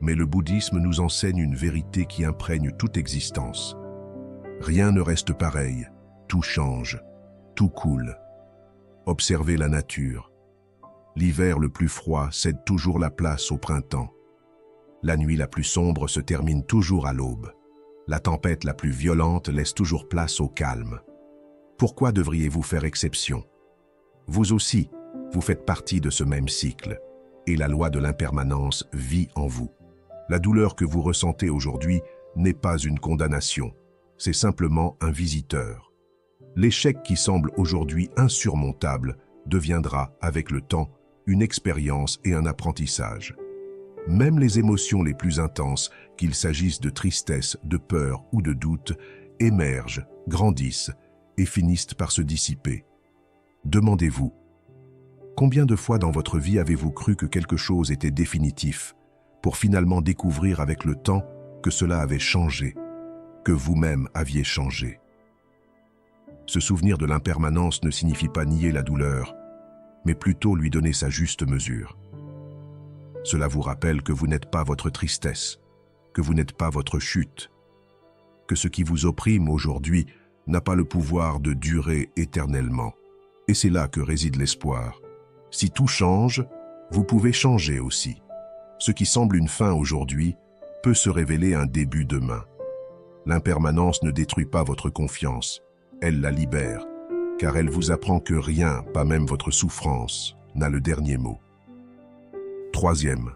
Mais le bouddhisme nous enseigne une vérité qui imprègne toute existence. Rien ne reste pareil, tout change, tout coule. Observez la nature. L'hiver le plus froid cède toujours la place au printemps. La nuit la plus sombre se termine toujours à l'aube. La tempête la plus violente laisse toujours place au calme. Pourquoi devriez-vous faire exception? Vous aussi, vous faites partie de ce même cycle, et la loi de l'impermanence vit en vous. La douleur que vous ressentez aujourd'hui n'est pas une condamnation, c'est simplement un visiteur. L'échec qui semble aujourd'hui insurmontable deviendra, avec le temps, une expérience et un apprentissage. Même les émotions les plus intenses, qu'il s'agisse de tristesse, de peur ou de doute, émergent, grandissent et finissent par se dissiper. Demandez-vous, combien de fois dans votre vie avez-vous cru que quelque chose était définitif, pour finalement découvrir avec le temps que cela avait changé, que vous-même aviez changé? Se souvenir de l'impermanence ne signifie pas nier la douleur, mais plutôt lui donner sa juste mesure. Cela vous rappelle que vous n'êtes pas votre tristesse, que vous n'êtes pas votre chute, que ce qui vous opprime aujourd'hui n'a pas le pouvoir de durer éternellement. Et c'est là que réside l'espoir. Si tout change, vous pouvez changer aussi. Ce qui semble une fin aujourd'hui peut se révéler un début demain. L'impermanence ne détruit pas votre confiance, elle la libère, car elle vous apprend que rien, pas même votre souffrance, n'a le dernier mot. 3e,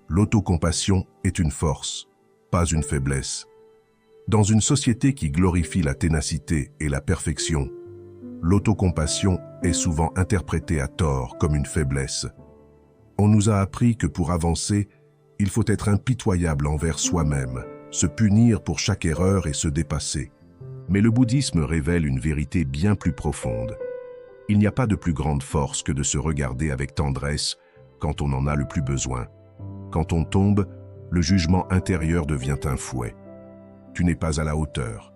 l'autocompassion est une force, pas une faiblesse. Dans une société qui glorifie la ténacité et la perfection, l'autocompassion est souvent interprétée à tort comme une faiblesse. On nous a appris que pour avancer, il faut être impitoyable envers soi-même, se punir pour chaque erreur et se dépasser. Mais le bouddhisme révèle une vérité bien plus profonde. Il n'y a pas de plus grande force que de se regarder avec tendresse quand on en a le plus besoin. Quand on tombe, le jugement intérieur devient un fouet. Tu n'es pas à la hauteur.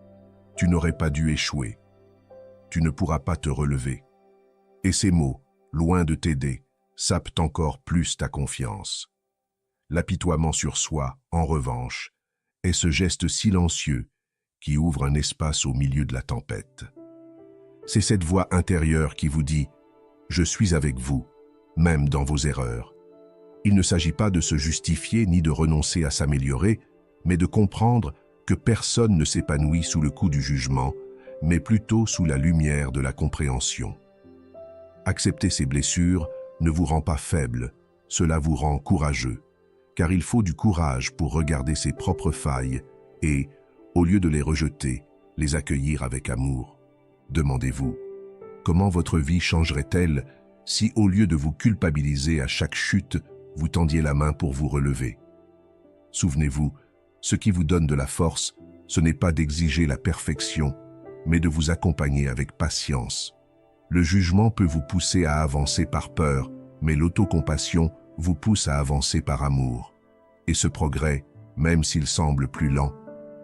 Tu n'aurais pas dû échouer. Tu ne pourras pas te relever. Et ces mots, loin de t'aider, sapent encore plus ta confiance. L'apitoiement sur soi, en revanche, est ce geste silencieux qui ouvre un espace au milieu de la tempête. C'est cette voix intérieure qui vous dit « Je suis avec vous », même dans vos erreurs. Il ne s'agit pas de se justifier ni de renoncer à s'améliorer, mais de comprendre que personne ne s'épanouit sous le coup du jugement, mais plutôt sous la lumière de la compréhension. Accepter ces blessures ne vous rend pas faible, cela vous rend courageux, car il faut du courage pour regarder ses propres failles et, Au lieu de les rejeter, les accueillir avec amour. Demandez-vous, comment votre vie changerait-elle si, au lieu de vous culpabiliser à chaque chute, vous tendiez la main pour vous relever? Souvenez-vous, ce qui vous donne de la force, ce n'est pas d'exiger la perfection, mais de vous accompagner avec patience. Le jugement peut vous pousser à avancer par peur, mais l'autocompassion vous pousse à avancer par amour. Et ce progrès, même s'il semble plus lent,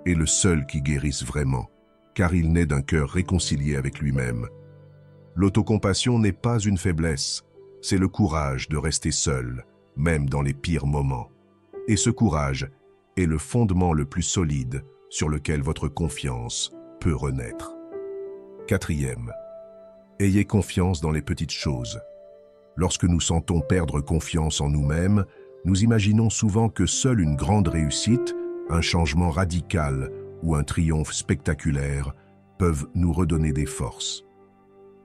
est le seul qui guérisse vraiment, car il naît d'un cœur réconcilié avec lui-même. L'autocompassion n'est pas une faiblesse, c'est le courage de rester seul, même dans les pires moments. Et ce courage est le fondement le plus solide sur lequel votre confiance peut renaître. 4e, ayez confiance dans les petites choses. Lorsque nous sentons perdre confiance en nous-mêmes, nous imaginons souvent que seule une grande réussite, un changement radical ou un triomphe spectaculaire peuvent nous redonner des forces.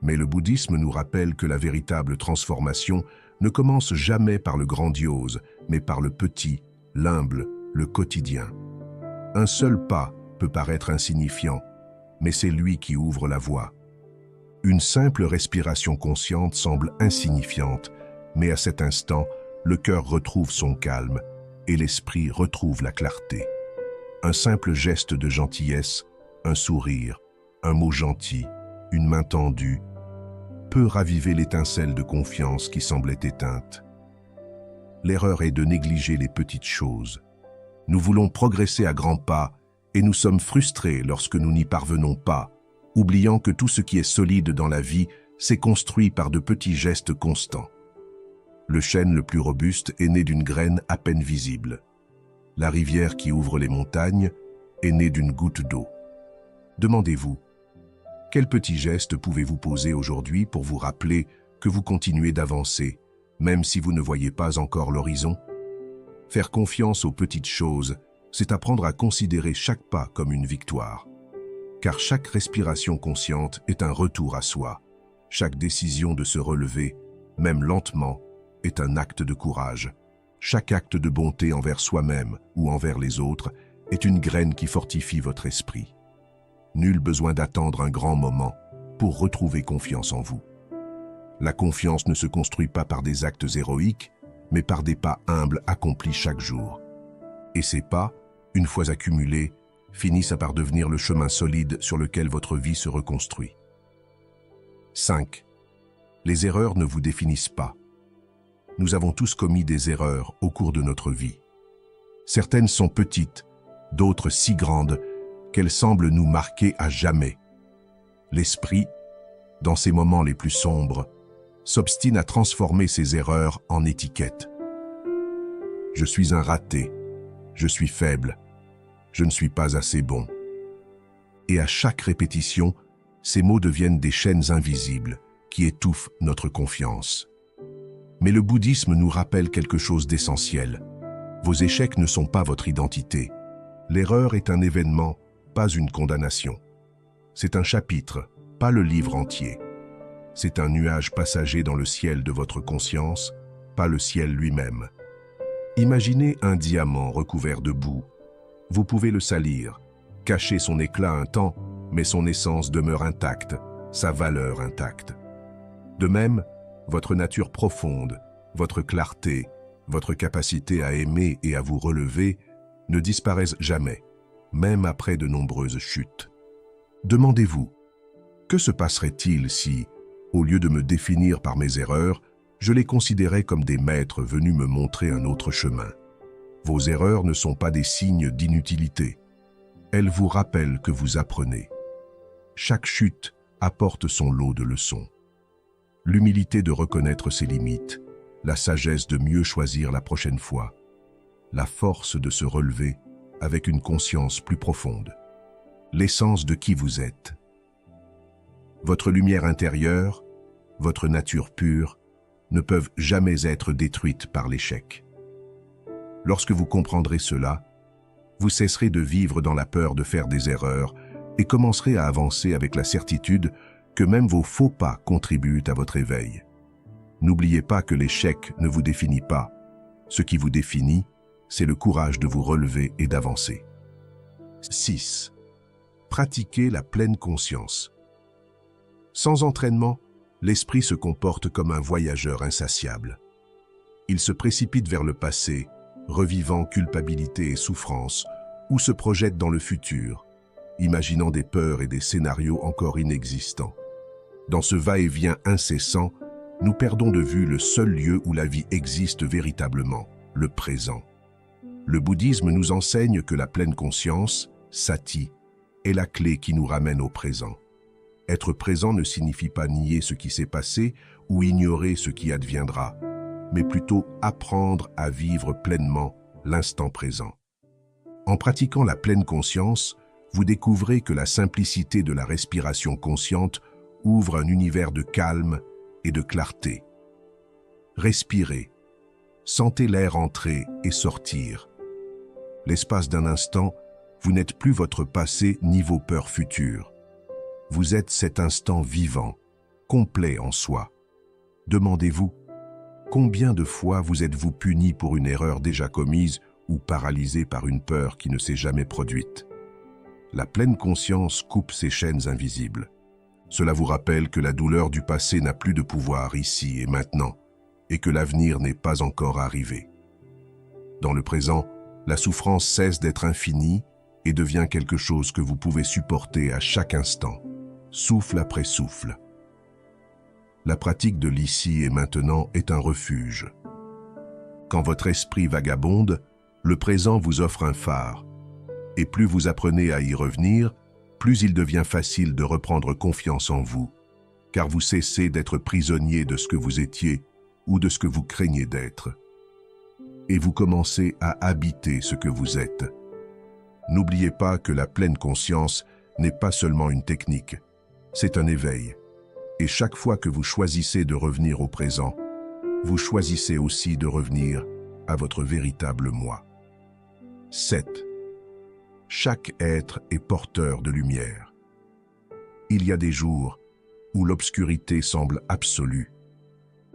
Mais le bouddhisme nous rappelle que la véritable transformation ne commence jamais par le grandiose, mais par le petit, l'humble, le quotidien. Un seul pas peut paraître insignifiant, mais c'est lui qui ouvre la voie. Une simple respiration consciente semble insignifiante, mais à cet instant, le cœur retrouve son calme et l'esprit retrouve la clarté. Un simple geste de gentillesse, un sourire, un mot gentil, une main tendue, peut raviver l'étincelle de confiance qui semblait éteinte. L'erreur est de négliger les petites choses. Nous voulons progresser à grands pas et nous sommes frustrés lorsque nous n'y parvenons pas, oubliant que tout ce qui est solide dans la vie s'est construit par de petits gestes constants. Le chêne le plus robuste est né d'une graine à peine visible. La rivière qui ouvre les montagnes est née d'une goutte d'eau. Demandez-vous, quel petit geste pouvez-vous poser aujourd'hui pour vous rappeler que vous continuez d'avancer, même si vous ne voyez pas encore l'horizon? Faire confiance aux petites choses, c'est apprendre à considérer chaque pas comme une victoire. Car chaque respiration consciente est un retour à soi. Chaque décision de se relever, même lentement, est un acte de courage. Chaque acte de bonté envers soi-même ou envers les autres est une graine qui fortifie votre esprit. Nul besoin d'attendre un grand moment pour retrouver confiance en vous. La confiance ne se construit pas par des actes héroïques, mais par des pas humbles accomplis chaque jour. Et ces pas, une fois accumulés, finissent par devenir le chemin solide sur lequel votre vie se reconstruit. 5. Les erreurs ne vous définissent pas. Nous avons tous commis des erreurs au cours de notre vie. Certaines sont petites, d'autres si grandes qu'elles semblent nous marquer à jamais. L'esprit, dans ces moments les plus sombres, s'obstine à transformer ces erreurs en étiquettes. Je suis un raté, je suis faible, je ne suis pas assez bon. Et à chaque répétition, ces mots deviennent des chaînes invisibles qui étouffent notre confiance. Mais le bouddhisme nous rappelle quelque chose d'essentiel. Vos échecs ne sont pas votre identité. L'erreur est un événement, pas une condamnation. C'est un chapitre, pas le livre entier. C'est un nuage passager dans le ciel de votre conscience, pas le ciel lui-même. Imaginez un diamant recouvert de boue. Vous pouvez le salir, cacher son éclat un temps, mais son essence demeure intacte, sa valeur intacte. De même, votre nature profonde, votre clarté, votre capacité à aimer et à vous relever ne disparaissent jamais, même après de nombreuses chutes. Demandez-vous, que se passerait-il si, au lieu de me définir par mes erreurs, je les considérais comme des maîtres venus me montrer un autre chemin? Vos erreurs ne sont pas des signes d'inutilité. Elles vous rappellent que vous apprenez. Chaque chute apporte son lot de leçons. L'humilité de reconnaître ses limites, la sagesse de mieux choisir la prochaine fois, la force de se relever avec une conscience plus profonde, l'essence de qui vous êtes. Votre lumière intérieure, votre nature pure, ne peuvent jamais être détruites par l'échec. Lorsque vous comprendrez cela, vous cesserez de vivre dans la peur de faire des erreurs et commencerez à avancer avec la certitude que même vos faux pas contribuent à votre éveil. N'oubliez pas que l'échec ne vous définit pas. Ce qui vous définit, c'est le courage de vous relever et d'avancer. 6. pratiquez la pleine conscience. Sans entraînement, l'esprit se comporte comme un voyageur insatiable. Il se précipite vers le passé, revivant culpabilité et souffrance, ou se projette dans le futur, imaginant des peurs et des scénarios encore inexistants. Dans ce va-et-vient incessant, nous perdons de vue le seul lieu où la vie existe véritablement, le présent. Le bouddhisme nous enseigne que la pleine conscience, sati, est la clé qui nous ramène au présent. Être présent ne signifie pas nier ce qui s'est passé ou ignorer ce qui adviendra, mais plutôt apprendre à vivre pleinement l'instant présent. En pratiquant la pleine conscience, vous découvrez que la simplicité de la respiration consciente ouvre un univers de calme et de clarté. Respirez, sentez l'air entrer et sortir. L'espace d'un instant, vous n'êtes plus votre passé ni vos peurs futures. Vous êtes cet instant vivant, complet en soi. Demandez-vous, combien de fois vous êtes-vous puni pour une erreur déjà commise ou paralysé par une peur qui ne s'est jamais produite? La pleine conscience coupe ces chaînes invisibles. Cela vous rappelle que la douleur du passé n'a plus de pouvoir ici et maintenant, et que l'avenir n'est pas encore arrivé. Dans le présent, la souffrance cesse d'être infinie et devient quelque chose que vous pouvez supporter à chaque instant, souffle après souffle. La pratique de l'ici et maintenant est un refuge. Quand votre esprit vagabonde, le présent vous offre un phare, et plus vous apprenez à y revenir, plus il devient facile de reprendre confiance en vous, car vous cessez d'être prisonnier de ce que vous étiez ou de ce que vous craignez d'être. Et vous commencez à habiter ce que vous êtes. N'oubliez pas que la pleine conscience n'est pas seulement une technique, c'est un éveil. Et chaque fois que vous choisissez de revenir au présent, vous choisissez aussi de revenir à votre véritable moi. 7. Chaque être est porteur de lumière. Il y a des jours où l'obscurité semble absolue,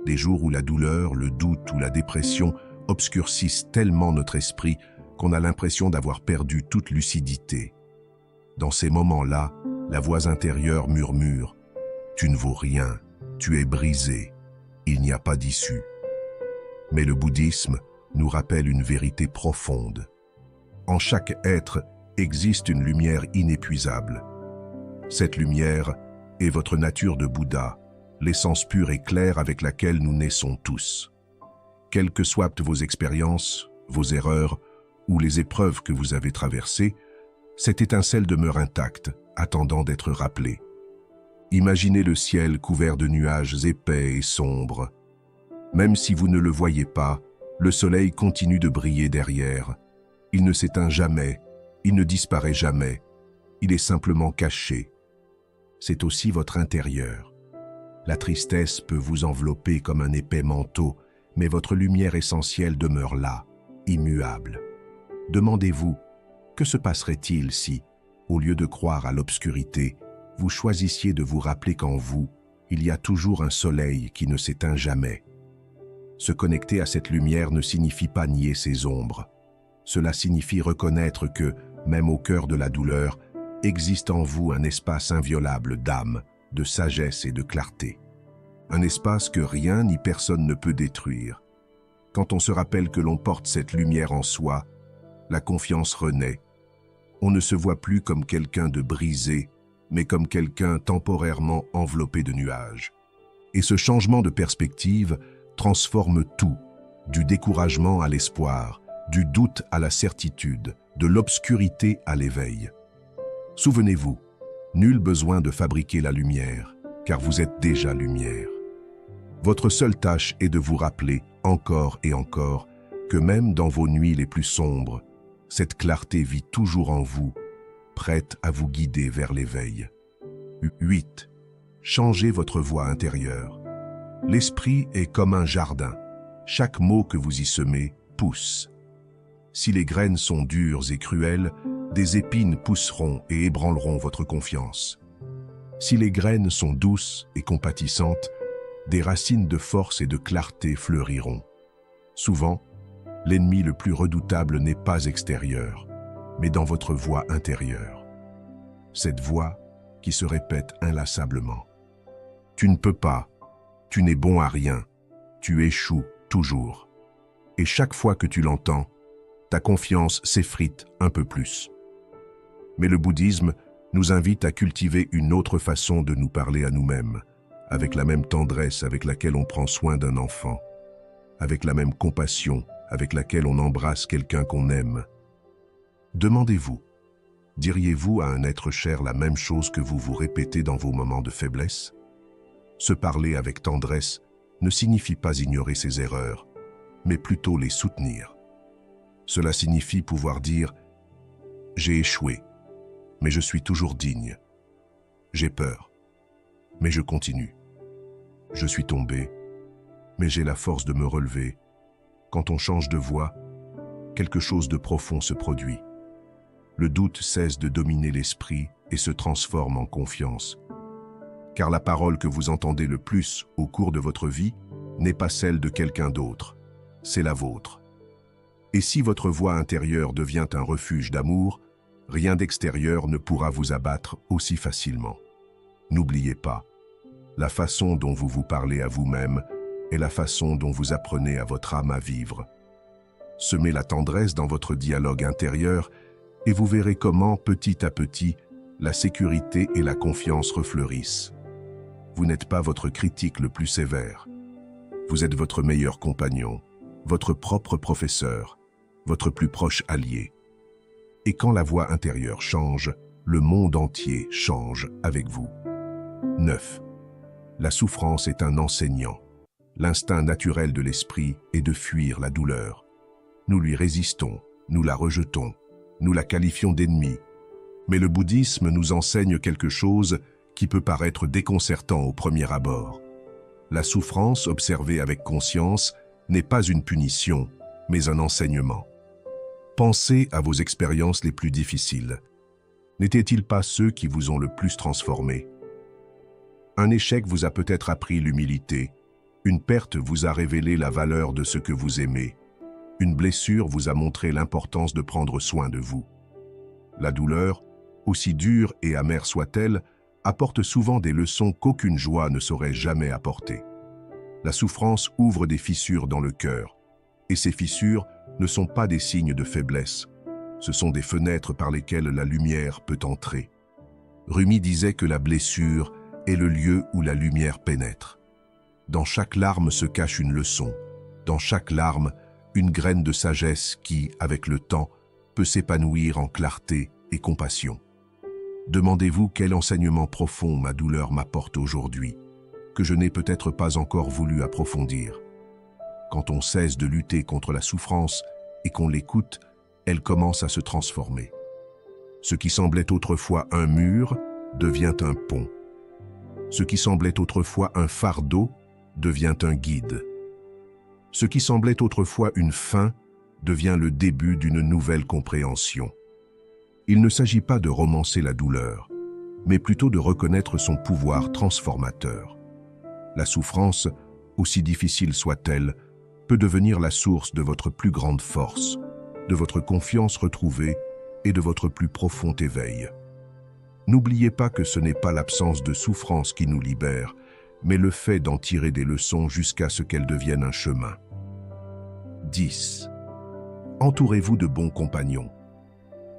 des jours où la douleur, le doute ou la dépression obscurcissent tellement notre esprit qu'on a l'impression d'avoir perdu toute lucidité. Dans ces moments-là, la voix intérieure murmure « Tu ne vaux rien, tu es brisé, il n'y a pas d'issue ». Mais le bouddhisme nous rappelle une vérité profonde. En chaque être existe une lumière inépuisable. Cette lumière est votre nature de Bouddha, l'essence pure et claire avec laquelle nous naissons tous. Quelles que soient vos expériences, vos erreurs ou les épreuves que vous avez traversées, cette étincelle demeure intacte, attendant d'être rappelée. Imaginez le ciel couvert de nuages épais et sombres. Même si vous ne le voyez pas, le soleil continue de briller derrière. Il ne s'éteint jamais, il ne disparaît jamais, il est simplement caché. C'est aussi votre intérieur. La tristesse peut vous envelopper comme un épais manteau, mais votre lumière essentielle demeure là, immuable. Demandez-vous, que se passerait-il si, au lieu de croire à l'obscurité, vous choisissiez de vous rappeler qu'en vous, il y a toujours un soleil qui ne s'éteint jamais. Se connecter à cette lumière ne signifie pas nier ses ombres. Cela signifie reconnaître que, même au cœur de la douleur, existe en vous un espace inviolable d'âme, de sagesse et de clarté. Un espace que rien ni personne ne peut détruire. Quand on se rappelle que l'on porte cette lumière en soi, la confiance renaît. On ne se voit plus comme quelqu'un de brisé, mais comme quelqu'un temporairement enveloppé de nuages. Et ce changement de perspective transforme tout, du découragement à l'espoir, du doute à la certitude, de l'obscurité à l'éveil. Souvenez-vous, nul besoin de fabriquer la lumière, car vous êtes déjà lumière. Votre seule tâche est de vous rappeler, encore et encore, que même dans vos nuits les plus sombres, cette clarté vit toujours en vous, prête à vous guider vers l'éveil. 8. Changez votre voix intérieure. L'esprit est comme un jardin. Chaque mot que vous y semez pousse. Si les graines sont dures et cruelles, des épines pousseront et ébranleront votre confiance. Si les graines sont douces et compatissantes, des racines de force et de clarté fleuriront. Souvent, l'ennemi le plus redoutable n'est pas extérieur, mais dans votre voix intérieure. cette voix qui se répète inlassablement. Tu ne peux pas, tu n'es bon à rien, tu échoues toujours. Et chaque fois que tu l'entends, ta confiance s'effrite un peu plus. Mais le bouddhisme nous invite à cultiver une autre façon de nous parler à nous-mêmes, avec la même tendresse avec laquelle on prend soin d'un enfant, avec la même compassion avec laquelle on embrasse quelqu'un qu'on aime. Demandez-vous, diriez-vous à un être cher la même chose que vous vous répétez dans vos moments de faiblesse? Se parler avec tendresse ne signifie pas ignorer ses erreurs, mais plutôt les soutenir. Cela signifie pouvoir dire « J'ai échoué, mais je suis toujours digne. J'ai peur, mais je continue. Je suis tombé, mais j'ai la force de me relever. » Quand on change de voix, quelque chose de profond se produit. Le doute cesse de dominer l'esprit et se transforme en confiance. Car la parole que vous entendez le plus au cours de votre vie n'est pas celle de quelqu'un d'autre, c'est la vôtre. Et si votre voix intérieure devient un refuge d'amour, rien d'extérieur ne pourra vous abattre aussi facilement. N'oubliez pas, la façon dont vous vous parlez à vous-même est la façon dont vous apprenez à votre âme à vivre. Semez la tendresse dans votre dialogue intérieur et vous verrez comment, petit à petit, la sécurité et la confiance refleurissent. Vous n'êtes pas votre critique le plus sévère. Vous êtes votre meilleur compagnon, votre propre professeur, votre plus proche allié. Et quand la voix intérieure change, le monde entier change avec vous. 9. La souffrance est un enseignant. L'instinct naturel de l'esprit est de fuir la douleur. Nous lui résistons, nous la rejetons, nous la qualifions d'ennemie. Mais le bouddhisme nous enseigne quelque chose qui peut paraître déconcertant au premier abord. La souffrance, observée avec conscience, n'est pas une punition, mais un enseignement. Pensez à vos expériences les plus difficiles. N'étaient-ils pas ceux qui vous ont le plus transformé? Un échec vous a peut-être appris l'humilité. Une perte vous a révélé la valeur de ce que vous aimez. Une blessure vous a montré l'importance de prendre soin de vous. La douleur, aussi dure et amère soit-elle, apporte souvent des leçons qu'aucune joie ne saurait jamais apporter. La souffrance ouvre des fissures dans le cœur, et ces fissures ne sont pas des signes de faiblesse. Ce sont des fenêtres par lesquelles la lumière peut entrer. Rumi disait que la blessure est le lieu où la lumière pénètre. Dans chaque larme se cache une leçon. Dans chaque larme, une graine de sagesse qui, avec le temps, peut s'épanouir en clarté et compassion. Demandez-vous quel enseignement profond ma douleur m'apporte aujourd'hui, que je n'ai peut-être pas encore voulu approfondir. Quand on cesse de lutter contre la souffrance et qu'on l'écoute, elle commence à se transformer. Ce qui semblait autrefois un mur devient un pont. Ce qui semblait autrefois un fardeau devient un guide. Ce qui semblait autrefois une fin devient le début d'une nouvelle compréhension. Il ne s'agit pas de romancer la douleur, mais plutôt de reconnaître son pouvoir transformateur. La souffrance, aussi difficile soit-elle, peut devenir la source de votre plus grande force, de votre confiance retrouvée et de votre plus profond éveil. N'oubliez pas que ce n'est pas l'absence de souffrance qui nous libère, mais le fait d'en tirer des leçons jusqu'à ce qu'elles deviennent un chemin. 10. Entourez-vous de bons compagnons.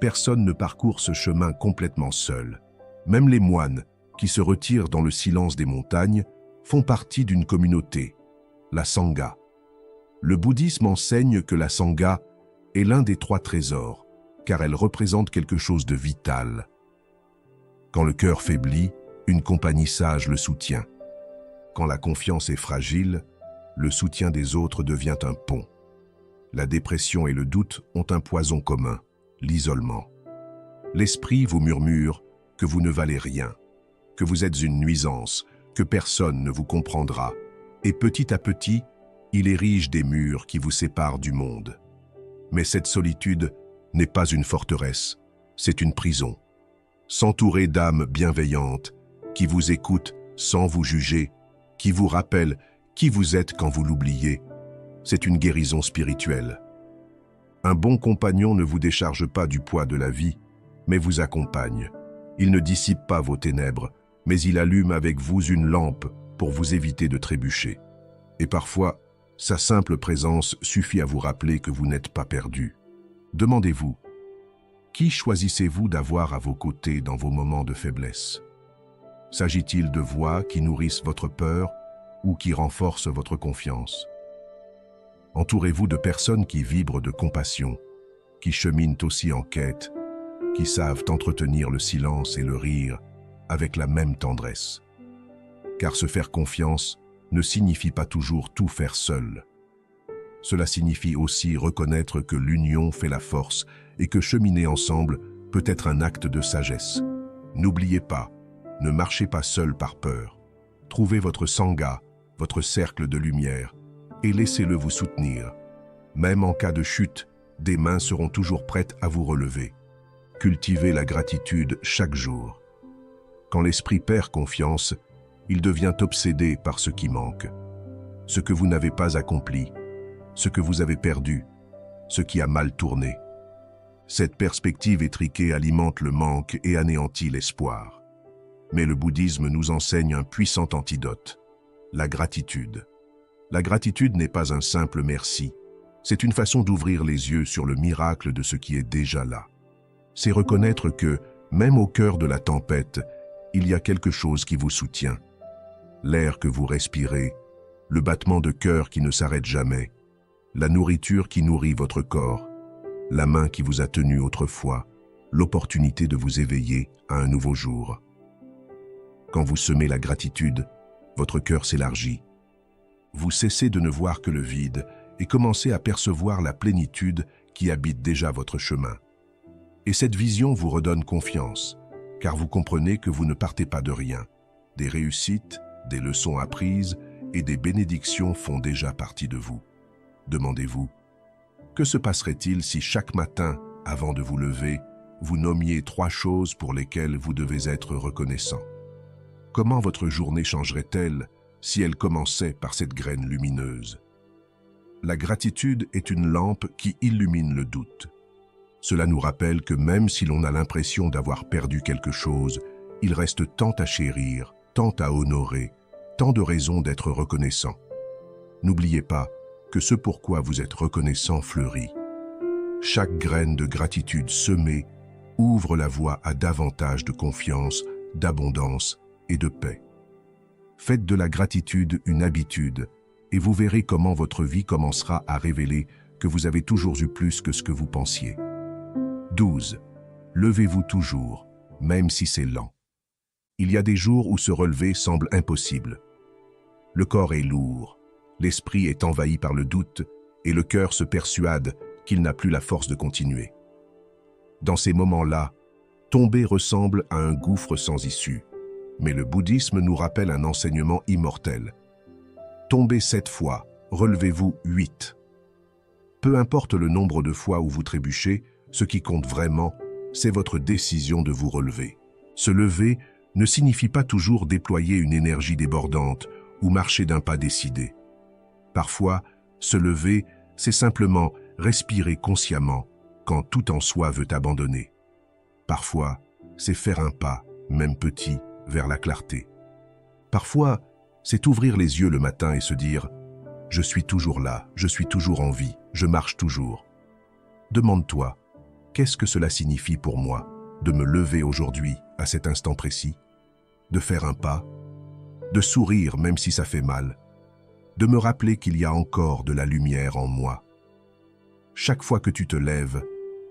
Personne ne parcourt ce chemin complètement seul. Même les moines, qui se retirent dans le silence des montagnes, font partie d'une communauté, la Sangha. Le bouddhisme enseigne que la Sangha est l'un des 3 trésors, car elle représente quelque chose de vital. Quand le cœur faiblit, une compagnie sage le soutient. Quand la confiance est fragile, le soutien des autres devient un pont. La dépression et le doute ont un poison commun, l'isolement. L'esprit vous murmure que vous ne valez rien, que vous êtes une nuisance, que personne ne vous comprendra. Et petit à petit, il érige des murs qui vous séparent du monde. Mais cette solitude n'est pas une forteresse, c'est une prison. S'entourer d'âmes bienveillantes, qui vous écoutent sans vous juger, qui vous rappellent qui vous êtes quand vous l'oubliez, c'est une guérison spirituelle. Un bon compagnon ne vous décharge pas du poids de la vie, mais vous accompagne. Il ne dissipe pas vos ténèbres, mais il allume avec vous une lampe pour vous éviter de trébucher. Et parfois, sa simple présence suffit à vous rappeler que vous n'êtes pas perdu. Demandez-vous, qui choisissez-vous d'avoir à vos côtés dans vos moments de faiblesse? S'agit-il de voix qui nourrissent votre peur ou qui renforcent votre confiance? Entourez-vous de personnes qui vibrent de compassion, qui cheminent aussi en quête, qui savent entretenir le silence et le rire avec la même tendresse. Car se faire confiance ne signifie pas toujours tout faire seul. Cela signifie aussi reconnaître que l'union fait la force et que cheminer ensemble peut être un acte de sagesse. N'oubliez pas, ne marchez pas seul par peur. Trouvez votre sangha, votre cercle de lumière, et laissez-le vous soutenir. Même en cas de chute, des mains seront toujours prêtes à vous relever. Cultivez la gratitude chaque jour. Quand l'esprit perd confiance, il devient obsédé par ce qui manque. Ce que vous n'avez pas accompli, ce que vous avez perdu, ce qui a mal tourné. Cette perspective étriquée alimente le manque et anéantit l'espoir. Mais le bouddhisme nous enseigne un puissant antidote, la gratitude. La gratitude n'est pas un simple merci, c'est une façon d'ouvrir les yeux sur le miracle de ce qui est déjà là. C'est reconnaître que, même au cœur de la tempête, il y a quelque chose qui vous soutient. L'air que vous respirez, le battement de cœur qui ne s'arrête jamais, la nourriture qui nourrit votre corps, la main qui vous a tenu autrefois, l'opportunité de vous éveiller à un nouveau jour. Quand vous semez la gratitude, votre cœur s'élargit. Vous cessez de ne voir que le vide et commencez à percevoir la plénitude qui habite déjà votre chemin. Et cette vision vous redonne confiance, car vous comprenez que vous ne partez pas de rien. Des réussites, des leçons apprises et des bénédictions font déjà partie de vous. Demandez-vous, que se passerait-il si chaque matin, avant de vous lever, vous nommiez 3 choses pour lesquelles vous devez être reconnaissant? Comment votre journée changerait-elle si elle commençait par cette graine lumineuse? La gratitude est une lampe qui illumine le doute. Cela nous rappelle que même si l'on a l'impression d'avoir perdu quelque chose, il reste tant à chérir, tant à honorer, tant de raisons d'être reconnaissant. N'oubliez pas que ce pourquoi vous êtes reconnaissant fleurit. Chaque graine de gratitude semée ouvre la voie à davantage de confiance, d'abondance et de paix. Faites de la gratitude une habitude et vous verrez comment votre vie commencera à révéler que vous avez toujours eu plus que ce que vous pensiez. 12. Levez-vous toujours, même si c'est lent. Il y a des jours où se relever semble impossible. Le corps est lourd, l'esprit est envahi par le doute et le cœur se persuade qu'il n'a plus la force de continuer. Dans ces moments-là, tomber ressemble à un gouffre sans issue. Mais le bouddhisme nous rappelle un enseignement immortel. Tombez 7 fois, relevez-vous 8. Peu importe le nombre de fois où vous trébuchez, ce qui compte vraiment, c'est votre décision de vous relever. Se lever ne signifie pas toujours déployer une énergie débordante ou marcher d'un pas décidé. Parfois, se lever, c'est simplement respirer consciemment quand tout en soi veut abandonner. Parfois, c'est faire un pas, même petit, vers la clarté. Parfois, c'est ouvrir les yeux le matin et se dire « Je suis toujours là, je suis toujours en vie, je marche toujours ». Demande-toi, qu'est-ce que cela signifie pour moi de me lever aujourd'hui, à cet instant précis, de faire un pas, de sourire même si ça fait mal, de me rappeler qu'il y a encore de la lumière en moi. Chaque fois que tu te lèves,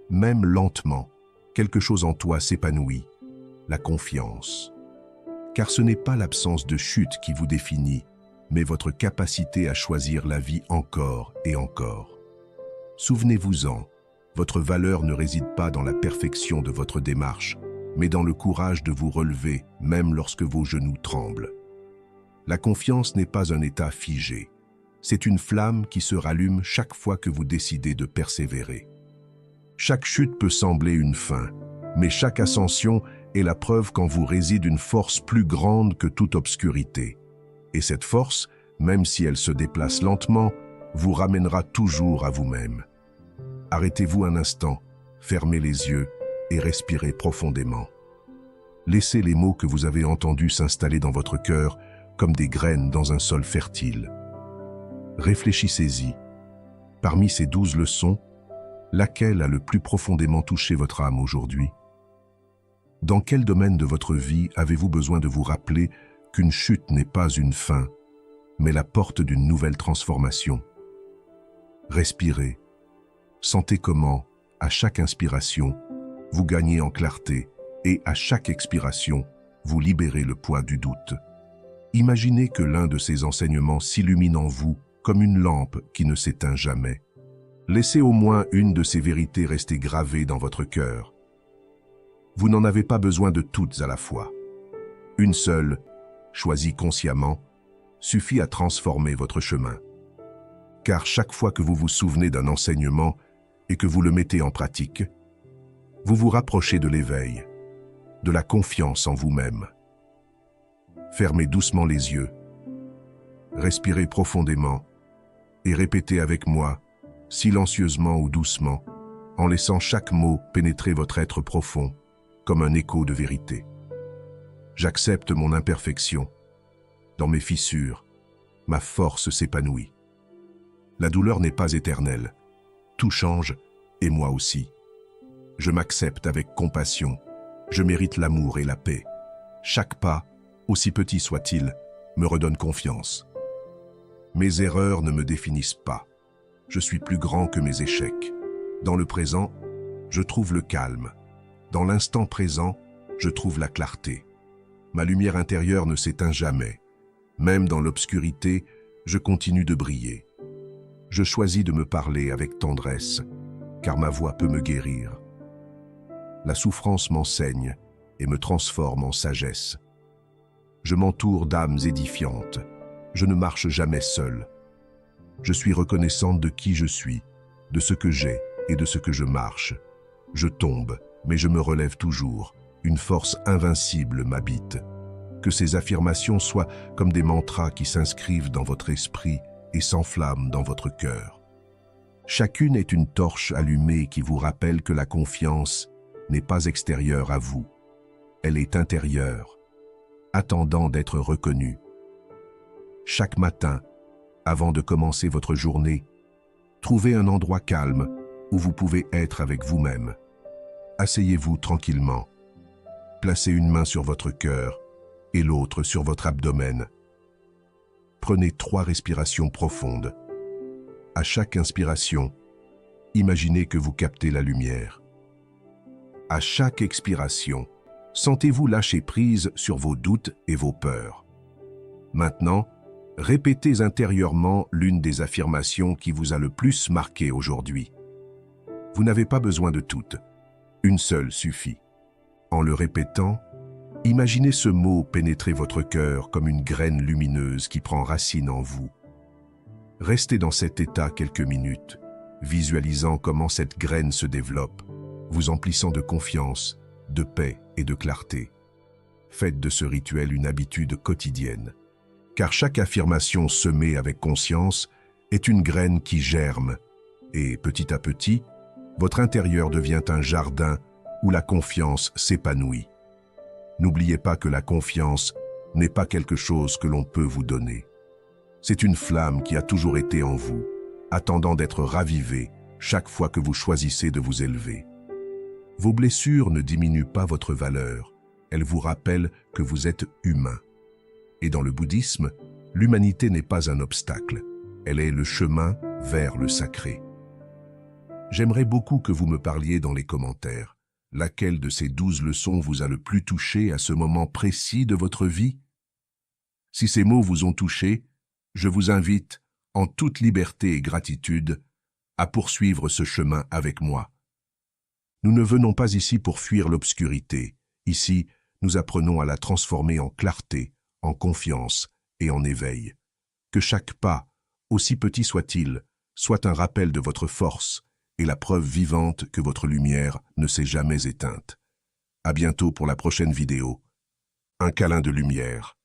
même lentement, quelque chose en toi s'épanouit, la confiance. Car ce n'est pas l'absence de chute qui vous définit, mais votre capacité à choisir la vie encore et encore. Souvenez-vous-en, votre valeur ne réside pas dans la perfection de votre démarche, mais dans le courage de vous relever, même lorsque vos genoux tremblent. La confiance n'est pas un état figé, c'est une flamme qui se rallume chaque fois que vous décidez de persévérer. Chaque chute peut sembler une fin, mais chaque ascension est la preuve qu'en vous réside une force plus grande que toute obscurité. Et cette force, même si elle se déplace lentement, vous ramènera toujours à vous-même. Arrêtez-vous un instant, fermez les yeux et respirez profondément. Laissez les mots que vous avez entendus s'installer dans votre cœur comme des graines dans un sol fertile. Réfléchissez-y. Parmi ces 12 leçons, laquelle a le plus profondément touché votre âme aujourd'hui? Dans quel domaine de votre vie avez-vous besoin de vous rappeler qu'une chute n'est pas une fin, mais la porte d'une nouvelle transformation? Respirez. Sentez comment, à chaque inspiration, vous gagnez en clarté et à chaque expiration, vous libérez le poids du doute. Imaginez que l'un de ces enseignements s'illumine en vous comme une lampe qui ne s'éteint jamais. Laissez au moins une de ces vérités rester gravée dans votre cœur. Vous n'en avez pas besoin de toutes à la fois. Une seule, choisie consciemment, suffit à transformer votre chemin. Car chaque fois que vous vous souvenez d'un enseignement et que vous le mettez en pratique, vous vous rapprochez de l'éveil, de la confiance en vous-même. Fermez doucement les yeux, respirez profondément et répétez avec moi, silencieusement ou doucement, en laissant chaque mot pénétrer votre être profond, comme un écho de vérité. J'accepte mon imperfection. Dans mes fissures, ma force s'épanouit. La douleur n'est pas éternelle. Tout change, et moi aussi. Je m'accepte avec compassion. Je mérite l'amour et la paix. Chaque pas, aussi petit soit-il, me redonne confiance. Mes erreurs ne me définissent pas. Je suis plus grand que mes échecs. Dans le présent, je trouve le calme. Dans l'instant présent, je trouve la clarté. Ma lumière intérieure ne s'éteint jamais. Même dans l'obscurité, je continue de briller. Je choisis de me parler avec tendresse, car ma voix peut me guérir. La souffrance m'enseigne et me transforme en sagesse. Je m'entoure d'âmes édifiantes. Je ne marche jamais seul. Je suis reconnaissante de qui je suis, de ce que j'ai et de ce que je marche. Je tombe, mais je me relève toujours. Une force invincible m'habite. Que ces affirmations soient comme des mantras qui s'inscrivent dans votre esprit et s'enflamment dans votre cœur. Chacune est une torche allumée qui vous rappelle que la confiance n'est pas extérieure à vous. Elle est intérieure, attendant d'être reconnue. Chaque matin, avant de commencer votre journée, trouvez un endroit calme où vous pouvez être avec vous-même. Asseyez-vous tranquillement. Placez une main sur votre cœur et l'autre sur votre abdomen. Prenez 3 respirations profondes. À chaque inspiration, imaginez que vous captez la lumière. À chaque expiration, sentez-vous lâcher prise sur vos doutes et vos peurs. Maintenant, répétez intérieurement l'une des affirmations qui vous a le plus marqué aujourd'hui. Vous n'avez pas besoin de toutes. Une seule suffit. En le répétant, imaginez ce mot pénétrer votre cœur comme une graine lumineuse qui prend racine en vous. Restez dans cet état quelques minutes, visualisant comment cette graine se développe, vous emplissant de confiance, de paix et de clarté. Faites de ce rituel une habitude quotidienne, car chaque affirmation semée avec conscience est une graine qui germe, et petit à petit, votre intérieur devient un jardin où la confiance s'épanouit. N'oubliez pas que la confiance n'est pas quelque chose que l'on peut vous donner. C'est une flamme qui a toujours été en vous, attendant d'être ravivée chaque fois que vous choisissez de vous élever. Vos blessures ne diminuent pas votre valeur, elles vous rappellent que vous êtes humain. Et dans le bouddhisme, l'humanité n'est pas un obstacle, elle est le chemin vers le sacré. J'aimerais beaucoup que vous me parliez dans les commentaires. Laquelle de ces 12 leçons vous a le plus touché à ce moment précis de votre vie? Si ces mots vous ont touché, je vous invite, en toute liberté et gratitude, à poursuivre ce chemin avec moi. Nous ne venons pas ici pour fuir l'obscurité. Ici, nous apprenons à la transformer en clarté, en confiance et en éveil. Que chaque pas, aussi petit soit-il, soit un rappel de votre force et la preuve vivante que votre lumière ne s'est jamais éteinte. À bientôt pour la prochaine vidéo. Un câlin de lumière.